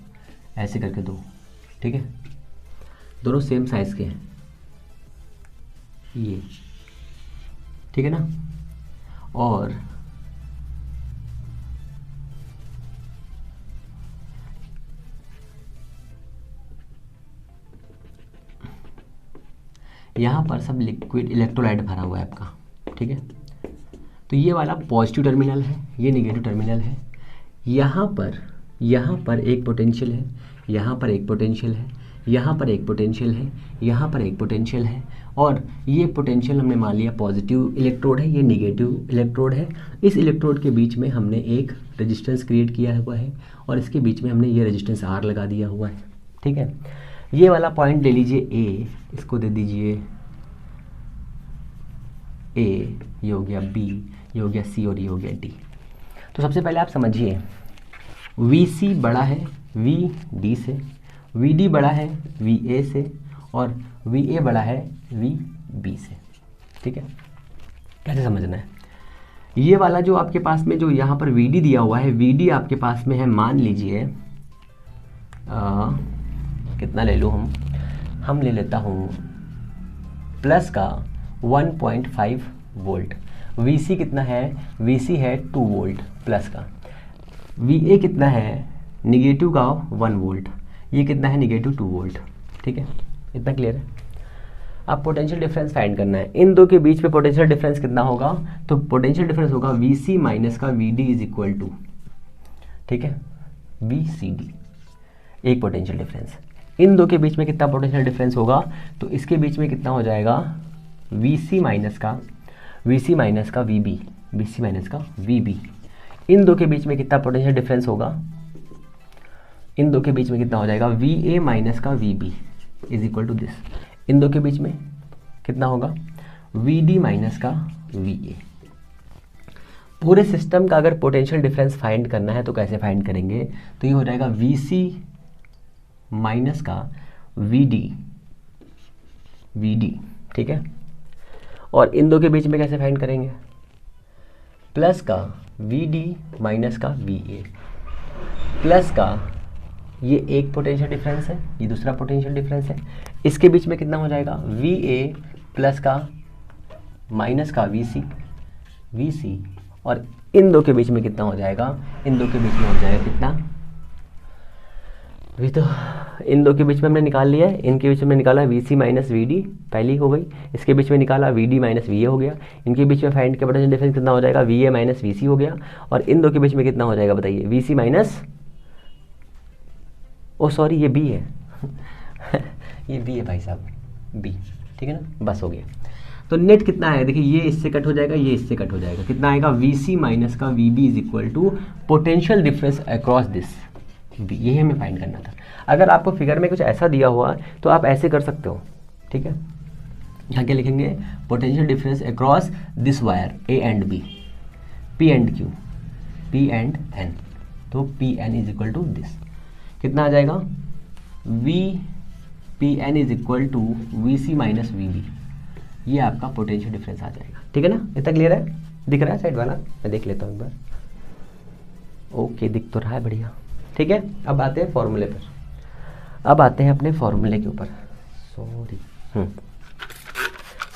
ऐसे करके 2, ठीक है, दोनों सेम साइज़ के हैं ये, ठीक है ना। और यहाँ पर सब लिक्विड इलेक्ट्रोलाइट भरा हुआ है आपका, ठीक है। तो ये वाला पॉजिटिव टर्मिनल है, ये नेगेटिव टर्मिनल है। यहाँ पर एक पोटेंशियल है, यहाँ पर एक पोटेंशियल है, यहाँ पर एक पोटेंशियल है, यहाँ पर एक पोटेंशियल है, और ये पोटेंशियल हमने मान लिया पॉजिटिव इलेक्ट्रोड है, ये नेगेटिव इलेक्ट्रोड है। इस इलेक्ट्रोड के बीच में हमने एक रेजिस्टेंस क्रिएट किया हुआ है, और इसके बीच में हमने ये रेजिस्टेंस R लगा दिया हुआ है, ठीक है। ये वाला पॉइंट ले लीजिए A, इसको दे दीजिए A, ये हो गया B, ये हो गया C और ये हो गया D। तो सबसे पहले आप समझिए VC बड़ा है VD से, VD बड़ा है VA से, और VA बड़ा है VB से, ठीक है। कैसे समझना है, ये वाला जो आपके पास में जो यहाँ पर VD दिया हुआ है, VD आपके पास में है, मान लीजिए कितना ले लूँ हम ले लेता हूँ प्लस का 1.5 वोल्ट। VC कितना है, VC है 2 वोल्ट प्लस का। VA कितना है, निगेटिव का 1 वोल्ट, ये कितना है नेगेटिव 2 वोल्ट। ठीक है, इतना क्लियर है। अब पोटेंशियल डिफरेंस फाइंड करना है, इन दो के बीच में पोटेंशियल डिफरेंस कितना होगा, तो पोटेंशियल डिफरेंस होगा VC माइनस का VD इज इक्वल टू, ठीक है, VCD, एक पोटेंशियल डिफरेंस। इन दो के बीच में कितना पोटेंशियल डिफरेंस होगा, तो इसके बीच में कितना हो जाएगा, VC माइनस का VB, VC माइनस का VB। इन दो के बीच में कितना पोटेंशियल डिफरेंस होगा, इन दो के बीच में कितना हो जाएगा, VA माइनस का VB is equal to this. इन दो के बीच में कितना होगा, VD माइनस का VA। पूरे सिस्टम का अगर पोटेंशियल डिफरेंस फाइंड करना है तो कैसे फाइंड करेंगे, तो ये हो जाएगा VC माइनस का VD, ठीक है। और इन दो के बीच में कैसे फाइंड करेंगे, प्लस का VD माइनस का VA प्लस का, ये एक पोटेंशियल डिफरेंस है, ये दूसरा पोटेंशियल डिफरेंस है। इसके बीच में कितना हो जाएगा, VA प्लस का माइनस का VC। और इन दो के बीच में कितना हो जाएगा, इन दो के बीच में हो जाएगा कितना, अभी तो इन दो के बीच में हमने निकाल लिया है, इनके बीच में निकाला VC माइनस VD, पहली हो गई। इसके बीच में निकाला VD माइनस VA हो गया। इनके बीच में फाइंड के पोटेंशियल डिफरेंस कितना हो जाएगा, VA माइनस VC हो गया। और इन दो के बीच में कितना हो जाएगा बताइए, VC माइनस, ओ सॉरी ये B है ये B है भाई साहब, B, ठीक है ना, बस हो गया। तो नेट कितना है, देखिए ये इससे कट हो जाएगा, ये इससे कट हो जाएगा, कितना आएगा, VC माइनस का VB is equal to potential difference across this, यही हमें फाइंड करना था। अगर आपको फिगर में कुछ ऐसा दिया हुआ तो आप ऐसे कर सकते हो, ठीक है। यहाँ क्या लिखेंगे, potential difference across this wire A and B, P and Q, P and N, तो PN is equal to this, कितना आ जाएगा, VPN is equal to VC minus VB, ये आपका पोटेंशियल डिफरेंस आ जाएगा। ठीक है ना, इतना क्लियर है, दिख रहा है साइड वाला, मैं देख लेता हूँ एक बार, ओके दिख तो रहा है, बढ़िया। ठीक है, अब आते हैं फॉर्मूले पर, अब आते हैं अपने फॉर्मूले के ऊपर, सॉरी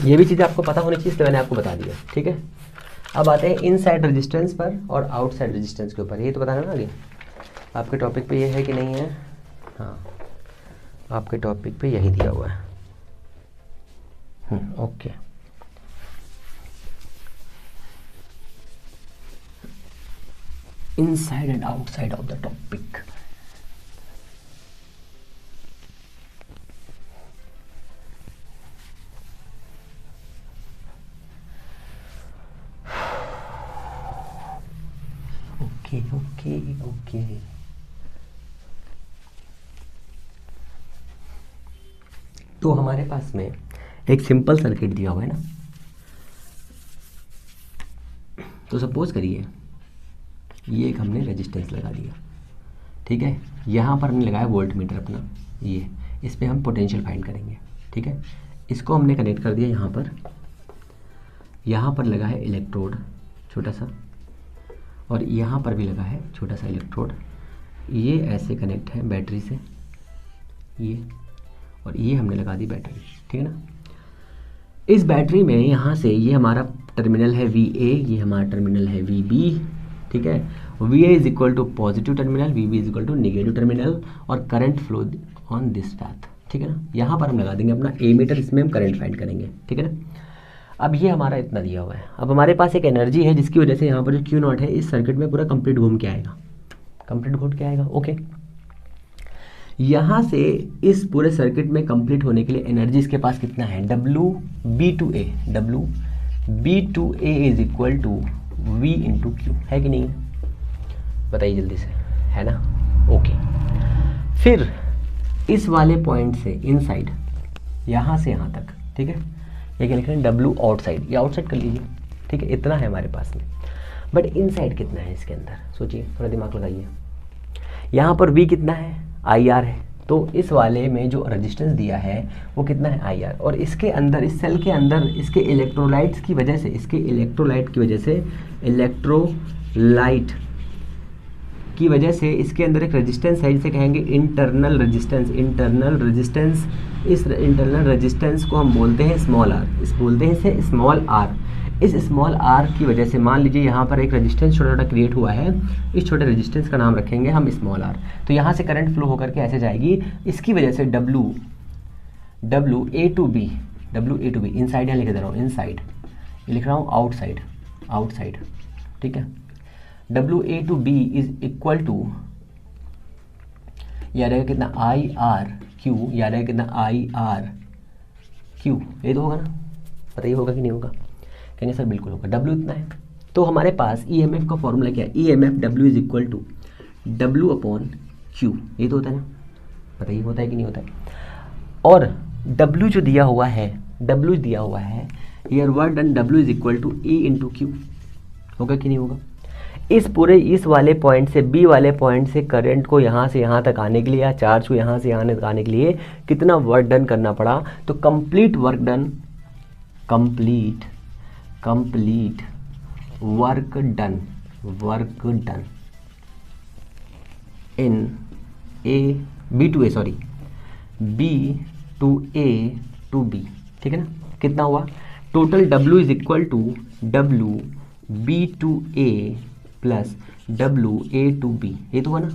ये भी चीज़ें आपको पता होनी चाहिए, इसलिए मैंने आपको बता दिया। ठीक है, अब आते हैं इनसाइड रेजिस्टेंस पर और आउटसाइड रेजिस्टेंस के ऊपर, ये तो बताना ना आगे आपके टॉपिक पे ये है कि नहीं है, हाँ आपके टॉपिक पे यही दिया हुआ है। Okay, inside and outside of the topic. Okay तो हमारे पास में एक सिंपल सर्किट दिया हुआ है ना, तो सपोज करिए ये एक हमने रेजिस्टेंस लगा दिया, ठीक है। यहाँ पर हमने लगाया वोल्ट मीटर अपना, ये इस पर हम पोटेंशियल फाइंड करेंगे। ठीक है, इसको हमने कनेक्ट कर दिया यहाँ पर लगा है इलेक्ट्रोड छोटा सा, और यहाँ पर भी लगा है छोटा सा इलेक्ट्रोड, ये ऐसे कनेक्ट है बैटरी से, ये और ये हमने लगा दी बैटरी। ठीक है ना, इस बैटरी में यहाँ से ये हमारा टर्मिनल है VA, ये हमारा टर्मिनल है VB। ठीक है, VA is equal to positive terminal, VB is equal to negative terminal, और current flow on this path. ठीक है ना, यहाँ पर हम लगा देंगे अपना एमीटर, इसमें हम करंट फाइंड करेंगे। ठीक है ना, अब ये हमारा इतना दिया हुआ है। अब हमारे पास एक एनर्जी है जिसकी वजह से यहाँ पर जो Q0 है इस सर्किट में पूरा कंप्लीट घूम के आएगा, कंप्लीट घूम के आएगा। ओके, यहाँ से इस पूरे सर्किट में कंप्लीट होने के लिए एनर्जी इसके पास कितना है, WB2A is equal to V into Q, है कि नहीं, बताइए जल्दी से, है ना। ओके, फिर इस वाले पॉइंट से इनसाइड, यहाँ से यहाँ तक, ठीक है, ये क्या लिख रहे हैं, W आउटसाइड, ये आउटसाइड कर लीजिए। ठीक है, इतना है हमारे पास में, बट इनसाइड कितना है इसके अंदर, सोचिए, थोड़ा दिमाग लगाइए। यहाँ पर V कितना है, IR है, तो इस वाले में जो रेजिस्टेंस दिया है वो कितना है, IR। और इसके अंदर, इस सेल के अंदर, इसके इलेक्ट्रोलाइट्स की वजह से, इसके इलेक्ट्रोलाइट की वजह से, इलेक्ट्रोलाइट की वजह से इसके अंदर एक रेजिस्टेंस है जिसे कहेंगे इंटरनल रेजिस्टेंस। इंटरनल रेजिस्टेंस, इस इंटरनल रेजिस्टेंस को हम बोलते हैं स्मॉल आर, इस बोलते हैं इसे स्मॉल आर। इस स्मॉल आर की वजह से मान लीजिए यहाँ पर एक रेजिस्टेंस छोटा छोटा क्रिएट हुआ है, इस छोटे रेजिस्टेंस का नाम रखेंगे हम स्मॉल आर। तो यहाँ से करंट फ्लो होकर के ऐसे जाएगी, इसकी वजह से W A to B inside यहाँ लिख दे रहा हूँ, इनसाइड लिख रहा हूँ, आउटसाइड, ठीक है। W A to B is equal to, याद रहेगा कितना, आई आर क्यू, याद रहेगा कितना, आई आर क्यू। ये तो होगा ना, बताइए होगा कि नहीं होगा? कहेंगे सर बिल्कुल होगा, डब्ल्यू इतना है। तो हमारे पास ईएमएफ का फॉर्मूला क्या है, EMF W is equal to W upon Q. ये तो होता है ना, बताइए होता है कि नहीं होता है? और डब्ल्यू जो दिया हुआ है, here work done W is equal to E into Q. होगा कि नहीं होगा? इस वाले पॉइंट से बी वाले पॉइंट से करंट को यहाँ से यहाँ तक आने के लिए या चार्ज को यहाँ से यहाँ तक आने के लिए कितना वर्क डन करना पड़ा? तो complete work done in B to A to B, ठीक है ना? कितना हुआ total? W is equal to W B to A plus W A to B. ये तो हुआ ना,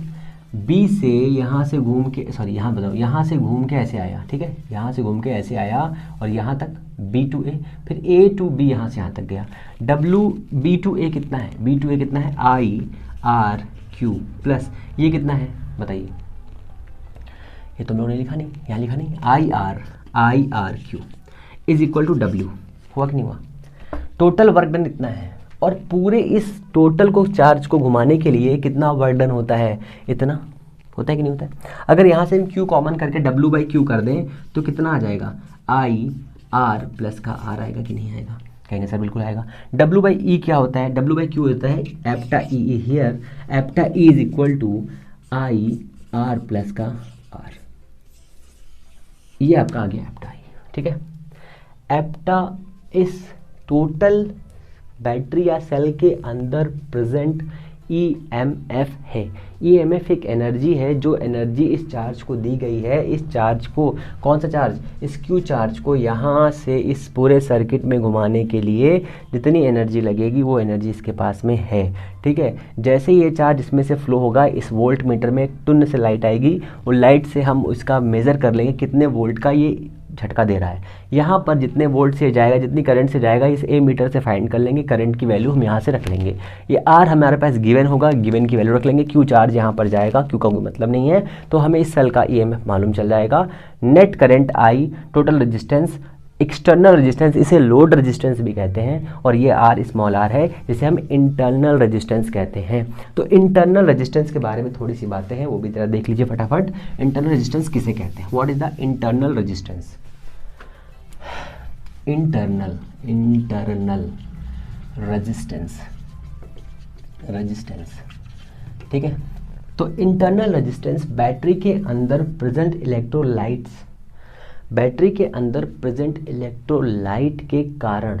बी से यहाँ से घूम के, सॉरी यहाँ बताओ, यहाँ से घूम के ऐसे आया, ठीक है, यहाँ से घूम के ऐसे आया और यहाँ तक बी टू ए, फिर ए टू बी यहाँ से यहाँ तक गया। डब्ल्यू बी टू ए कितना है? बी टू ए कितना है? आई आर क्यू प्लस ये कितना है बताइए? ये तो मैंने लिखा नहीं, यहाँ लिखा नहीं, I R Q is equal to W. हुआ कि नहीं हुआ? टोटल वर्क डन इतना है, और पूरे इस टोटल को चार्ज को घुमाने के लिए कितना वर्क डन होता है? इतना होता है कि नहीं होता है? अगर यहाँ से हम क्यू कॉमन करके डब्ल्यू बाई क्यू कर दें तो कितना आ जाएगा? आई आर प्लस का आर आएगा कि नहीं आएगा? कहेंगे सर बिल्कुल आएगा। डब्ल्यू बाई ई क्या होता है? डब्ल्यू बाई क्यू होता है एप्टा ई। हियर एप्टा E is equal to I R plus का आर। ये आपका आ गया एप्टा ई, ठीक है। एप्टा इस टोटल बैटरी या सेल के अंदर प्रेजेंट ईएमएफ है। ईएमएफ एक एनर्जी है, जो एनर्जी इस चार्ज को दी गई है। इस चार्ज को, कौन सा चार्ज? इस क्यू चार्ज को यहाँ से इस पूरे सर्किट में घुमाने के लिए जितनी एनर्जी लगेगी वो एनर्जी इसके पास में है, ठीक है। जैसे ये चार्ज इसमें से फ्लो होगा, इस वोल्ट मीटर में एक टुन से लाइट आएगी, और लाइट से हम उसका मेज़र कर लेंगे कितने वोल्ट का ये झटका दे रहा है। यहाँ पर जितने वोल्ट से जाएगा, जितनी करंट से जाएगा, इस ए मीटर से फाइंड कर लेंगे, करंट की वैल्यू हम यहाँ से रख लेंगे। ये आर हमारे पास गिवन होगा, गिवन की वैल्यू रख लेंगे। क्यू चार्ज यहाँ पर जाएगा, क्यू का कोई मतलब नहीं है, तो हमें इस सेल का ईएमएफ मालूम चल जाएगा। Net current I, total resistance, external resistance, इसे लोड रेजिस्टेंस भी कहते हैं, और ये आर स्मॉल आर है जिसे हम इंटरनल रेजिस्टेंस कहते हैं। तो इंटरनल रेजिस्टेंस के बारे में थोड़ी सी बातें हैं, वो भी जरा देख लीजिए फटाफट। इंटरनल रेजिस्टेंस किसे कहते हैं? What is the internal resistance? Internal resistance, ठीक है। तो इंटरनल रेजिस्टेंस बैटरी के अंदर प्रेजेंट इलेक्ट्रोलाइट के कारण,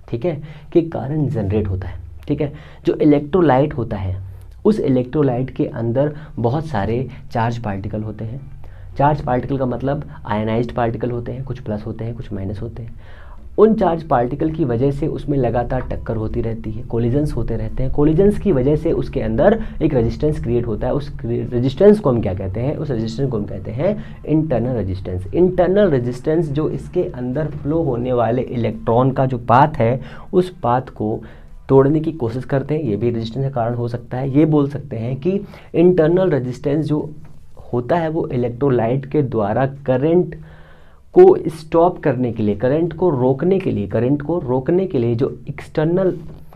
ठीक है, के कारण जनरेट होता है, ठीक है। जो इलेक्ट्रोलाइट होता है, उस इलेक्ट्रोलाइट के अंदर बहुत सारे चार्ज पार्टिकल होते हैं। चार्ज पार्टिकल का मतलब आयनाइज्ड पार्टिकल होते हैं, कुछ प्लस होते हैं, कुछ माइनस होते हैं। उन चार्ज पार्टिकल की वजह से उसमें लगातार टक्कर होती रहती है, कोलिजन्स होते रहते हैं। कोलिजन्स की वजह से उसके अंदर एक रेजिस्टेंस क्रिएट होता है। उस रेजिस्टेंस को हम क्या कहते हैं? उस रेजिस्टेंस को हम कहते हैं इंटरनल रेजिस्टेंस। इंटरनल रेजिस्टेंस जो इसके अंदर फ्लो होने वाले इलेक्ट्रॉन का जो पाथ है, उस पाथ को तोड़ने की कोशिश करते हैं। ये भी रेजिस्टेंस का कारण हो सकता है। ये बोल सकते हैं कि इंटरनल रेजिस्टेंस जो होता है वो इलेक्ट्रोलाइट के द्वारा करंट को स्टॉप करने के लिए, करंट को रोकने के लिए जो एक्सटर्नल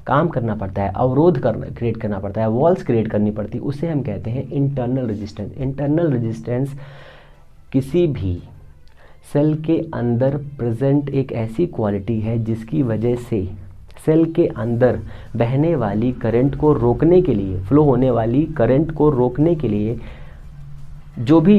काम करना पड़ता है, अवरोध क्रिएट करना पड़ता है, वॉल्स क्रिएट करनी पड़ती है, उसे हम कहते हैं इंटरनल रेजिस्टेंस। इंटरनल रेजिस्टेंस किसी भी सेल के अंदर प्रेजेंट एक ऐसी क्वालिटी है जिसकी वजह से सेल के अंदर बहने वाली करंट को रोकने के लिए, फ्लो होने वाली करंट को रोकने के लिए जो भी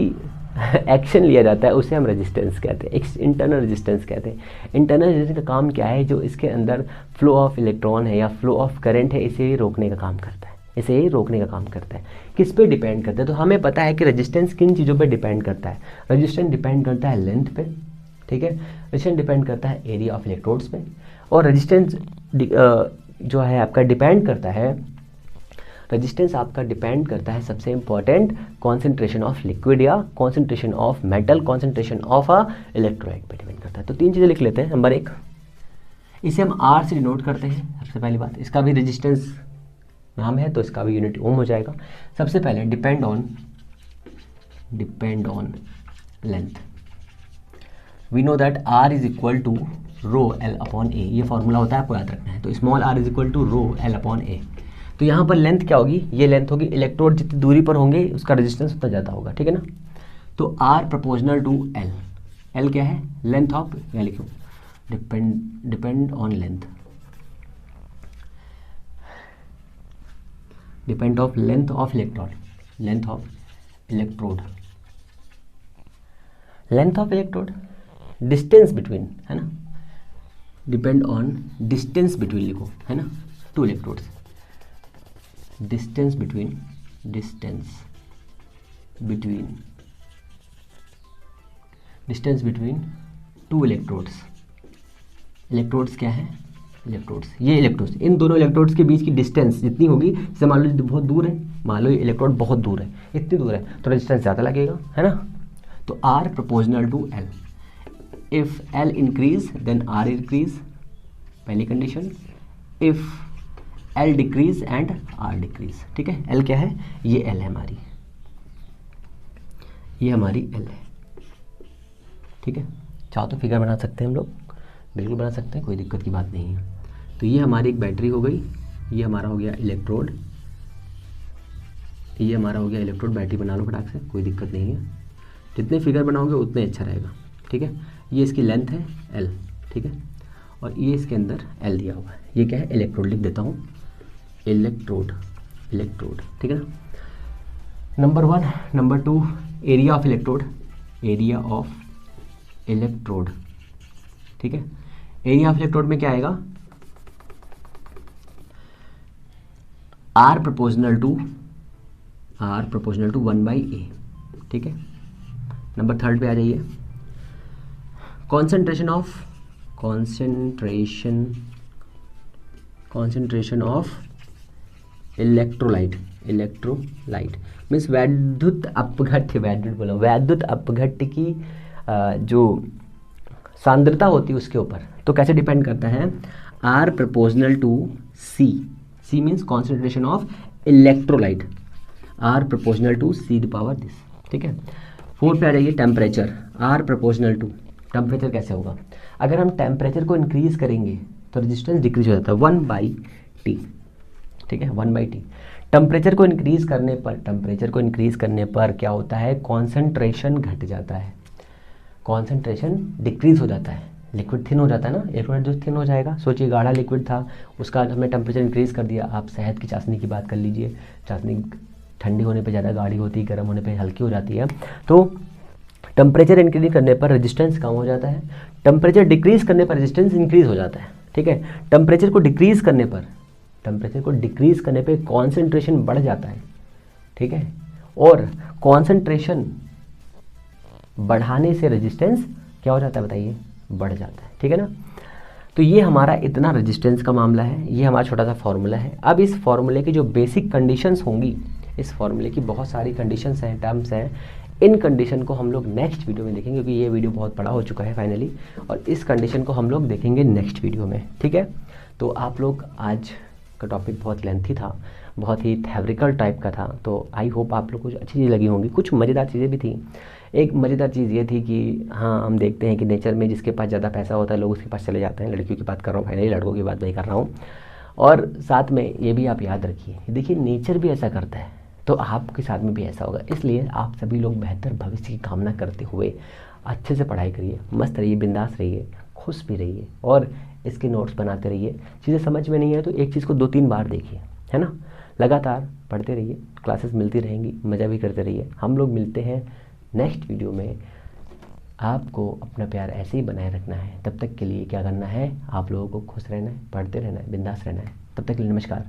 एक्शन लिया जाता है उसे हम रेजिस्टेंस कहते हैं, इंटरनल रेजिस्टेंस कहते हैं। इंटरनल रेजिस्टेंस का काम क्या है? जो इसके अंदर फ्लो ऑफ इलेक्ट्रॉन है या फ्लो ऑफ करंट है, इसे रोकने का काम करता है। इसे रोकने का काम करता है। किस पे डिपेंड करता है? तो हमें पता है कि रेजिस्टेंस किन चीज़ों पे डिपेंड करता है। रेजिस्टेंस डिपेंड करता है लेंथ पे, ठीक है। रेजिस्टेंस डिपेंड करता है एरिया ऑफ इलेक्ट्रोड्स पे, और रेजिस्टेंस जो है आपका डिपेंड करता है, रेजिस्टेंस आपका डिपेंड करता है सबसे इंपॉर्टेंट कॉन्सेंट्रेशन ऑफ लिक्विड या concentration of metal, concentration of a electrolyte पे डिपेंड करता है। तो 3 चीज़ें लिख लेते हैं। नंबर 1, इसे हम आर से डिनोट करते हैं। सबसे पहली बात, इसका भी रेजिस्टेंस नाम है तो इसका भी यूनिट ओम हो जाएगा। सबसे पहले depend on length. We know that R is equal to rho L upon A, ये फॉर्मूला होता है, आपको याद रखना है। तो small R is equal to rho L upon A. तो यहाँ पर लेंथ क्या होगी? ये लेंथ होगी, इलेक्ट्रोड जितनी दूरी पर होंगे उसका रेजिस्टेंस उतना ज़्यादा होगा, ठीक है ना। तो R proportional to L. L क्या है? लेंथ ऑफ, या लिखो depend on length, depend of length of electrode, length of electrode, length of electrode, distance between, है ना, डिपेंड ऑन डिस्टेंस बिटवीन लिखो, है ना, 2 electrodes, distance between distance between 2 electrodes. Electrodes क्या है? इलेक्ट्रोड्स, ये इलेक्ट्रोड्स, इन दोनों इलेक्ट्रोड्स के बीच की डिस्टेंस जितनी होगी, जैसे मान लो बहुत दूर है, मान लो ये इलेक्ट्रोड बहुत दूर है, इतनी दूर है तो रेजिस्टेंस ज़्यादा लगेगा, है ना। तो R proportional to L. If L increase then R increase, पहली condition. If L decrease and R decrease, ठीक है। एल क्या है? ये एल है हमारी, ये हमारी एल है, ठीक है। चाहो तो फिगर बना सकते हैं हम लोग, बिल्कुल बना सकते हैं, कोई दिक्कत की बात नहीं है। तो ये हमारी एक बैटरी हो गई, ये हमारा हो गया इलेक्ट्रोड, ये हमारा हो गया इलेक्ट्रोड। बैटरी बना लो फटाक से, कोई दिक्कत नहीं है, जितने फिगर बनाओगे उतने अच्छा रहेगा, ठीक है। ये इसकी लेंथ है एल, ठीक है, और ये इसके अंदर एल दिया हुआ है। ये क्या है? इलेक्ट्रोड लिख देता हूँ, इलेक्ट्रोड, ठीक है ना। Number 1, number 2, area of electrode, area of electrode, ठीक है। एरिया ऑफ इलेक्ट्रोड में क्या आएगा? आर प्रोपोर्शनल टू 1/a, ठीक है। नंबर 3 पे आ जाइए, कॉन्सेंट्रेशन ऑफ इलेक्ट्रोलाइट मीन्स वैद्युत अपघट्य की जो सांद्रता होती है उसके ऊपर। तो कैसे डिपेंड करता है? R proportional to C means concentration of electrolyte, R proportional to C the power this, ठीक है। 4 पे आ जाइए, temperature, R proportional to, temperature कैसे होगा? अगर हम टेम्परेचर को इंक्रीज करेंगे तो रेजिस्टेंस डिक्रीज हो जाता है, 1/T, ठीक है, 1/T। टेम्परेचर को इंक्रीज करने पर क्या होता है? कॉन्सेंट्रेशन घट जाता है, कॉन्सेंट्रेशन डिक्रीज हो जाता है, लिक्विड थिन हो जाता है ना, लिक्विड जो थिन हो जाएगा। सोचिए गाढ़ा लिक्विड था, उसका हमने टेम्परेचर इंक्रीज कर दिया। आप शहद की चाशनी की बात कर लीजिए, चाशनी ठंडी होने पे ज़्यादा गाढ़ी होती है, गर्म होने पे हल्की हो जाती है। तो टेम्परेचर इंक्रीज करने पर रेजिस्टेंस कम हो जाता है, टेम्परेचर डिक्रीज करने पर रेजिस्टेंस इंक्रीज हो जाता है, ठीक है। टेम्परेचर को डिक्रीज करने पर कॉन्सेंट्रेशन बढ़ जाता है, ठीक है, और कॉन्सेंट्रेशन बढ़ाने से रेजिस्टेंस क्या हो जाता है बताइए? बढ़ जाता है, ठीक है ना। तो ये हमारा इतना रेजिस्टेंस का मामला है, ये हमारा छोटा सा फॉर्मूला है। अब इस फॉर्मूले की जो बेसिक कंडीशंस होंगी, इस फॉर्मूले की बहुत सारी कंडीशंस हैं, टर्म्स हैं, इन कंडीशन को हम लोग नेक्स्ट वीडियो में देखेंगे, क्योंकि ये वीडियो बहुत बड़ा हो चुका है फाइनली, और इस कंडीशन को हम लोग देखेंगे नेक्स्ट वीडियो में, ठीक है। तो आप लोग, आज का टॉपिक बहुत लेंथी था, बहुत ही थ्योरिकल टाइप का था, तो आई होप आप लोग को कुछ अच्छी चीज़ लगी होंगी, कुछ मज़ेदार चीज़ें भी थी। एक मज़ेदार चीज़ ये थी कि हाँ, हम देखते हैं कि नेचर में जिसके पास ज़्यादा पैसा होता है लोग उसके पास चले जाते हैं। लड़कियों की बात कर रहा हूँ फाइनली, लड़कों की बात नहीं कर रहा हूँ। और साथ में ये भी आप याद रखिए, देखिए नेचर भी ऐसा करता है तो आपके साथ में भी ऐसा होगा। इसलिए आप सभी लोग बेहतर भविष्य की कामना करते हुए अच्छे से पढ़ाई करिए, मस्त रहिए, बिंदास रहिए, खुश भी रहिए, और इसके नोट्स बनाते रहिए। चीज़ें समझ में नहीं है तो एक चीज़ को 2-3 बार देखिए, है ना। लगातार पढ़ते रहिए, क्लासेस मिलती रहेंगी, मज़ा भी करते रहिए। हम लोग मिलते हैं नेक्स्ट वीडियो में। आपको अपना प्यार ऐसे ही बनाए रखना है। तब तक के लिए क्या करना है? आप लोगों को खुश रहना है, पढ़ते रहना है, बिंदास रहना है। तब तक के लिए नमस्कार।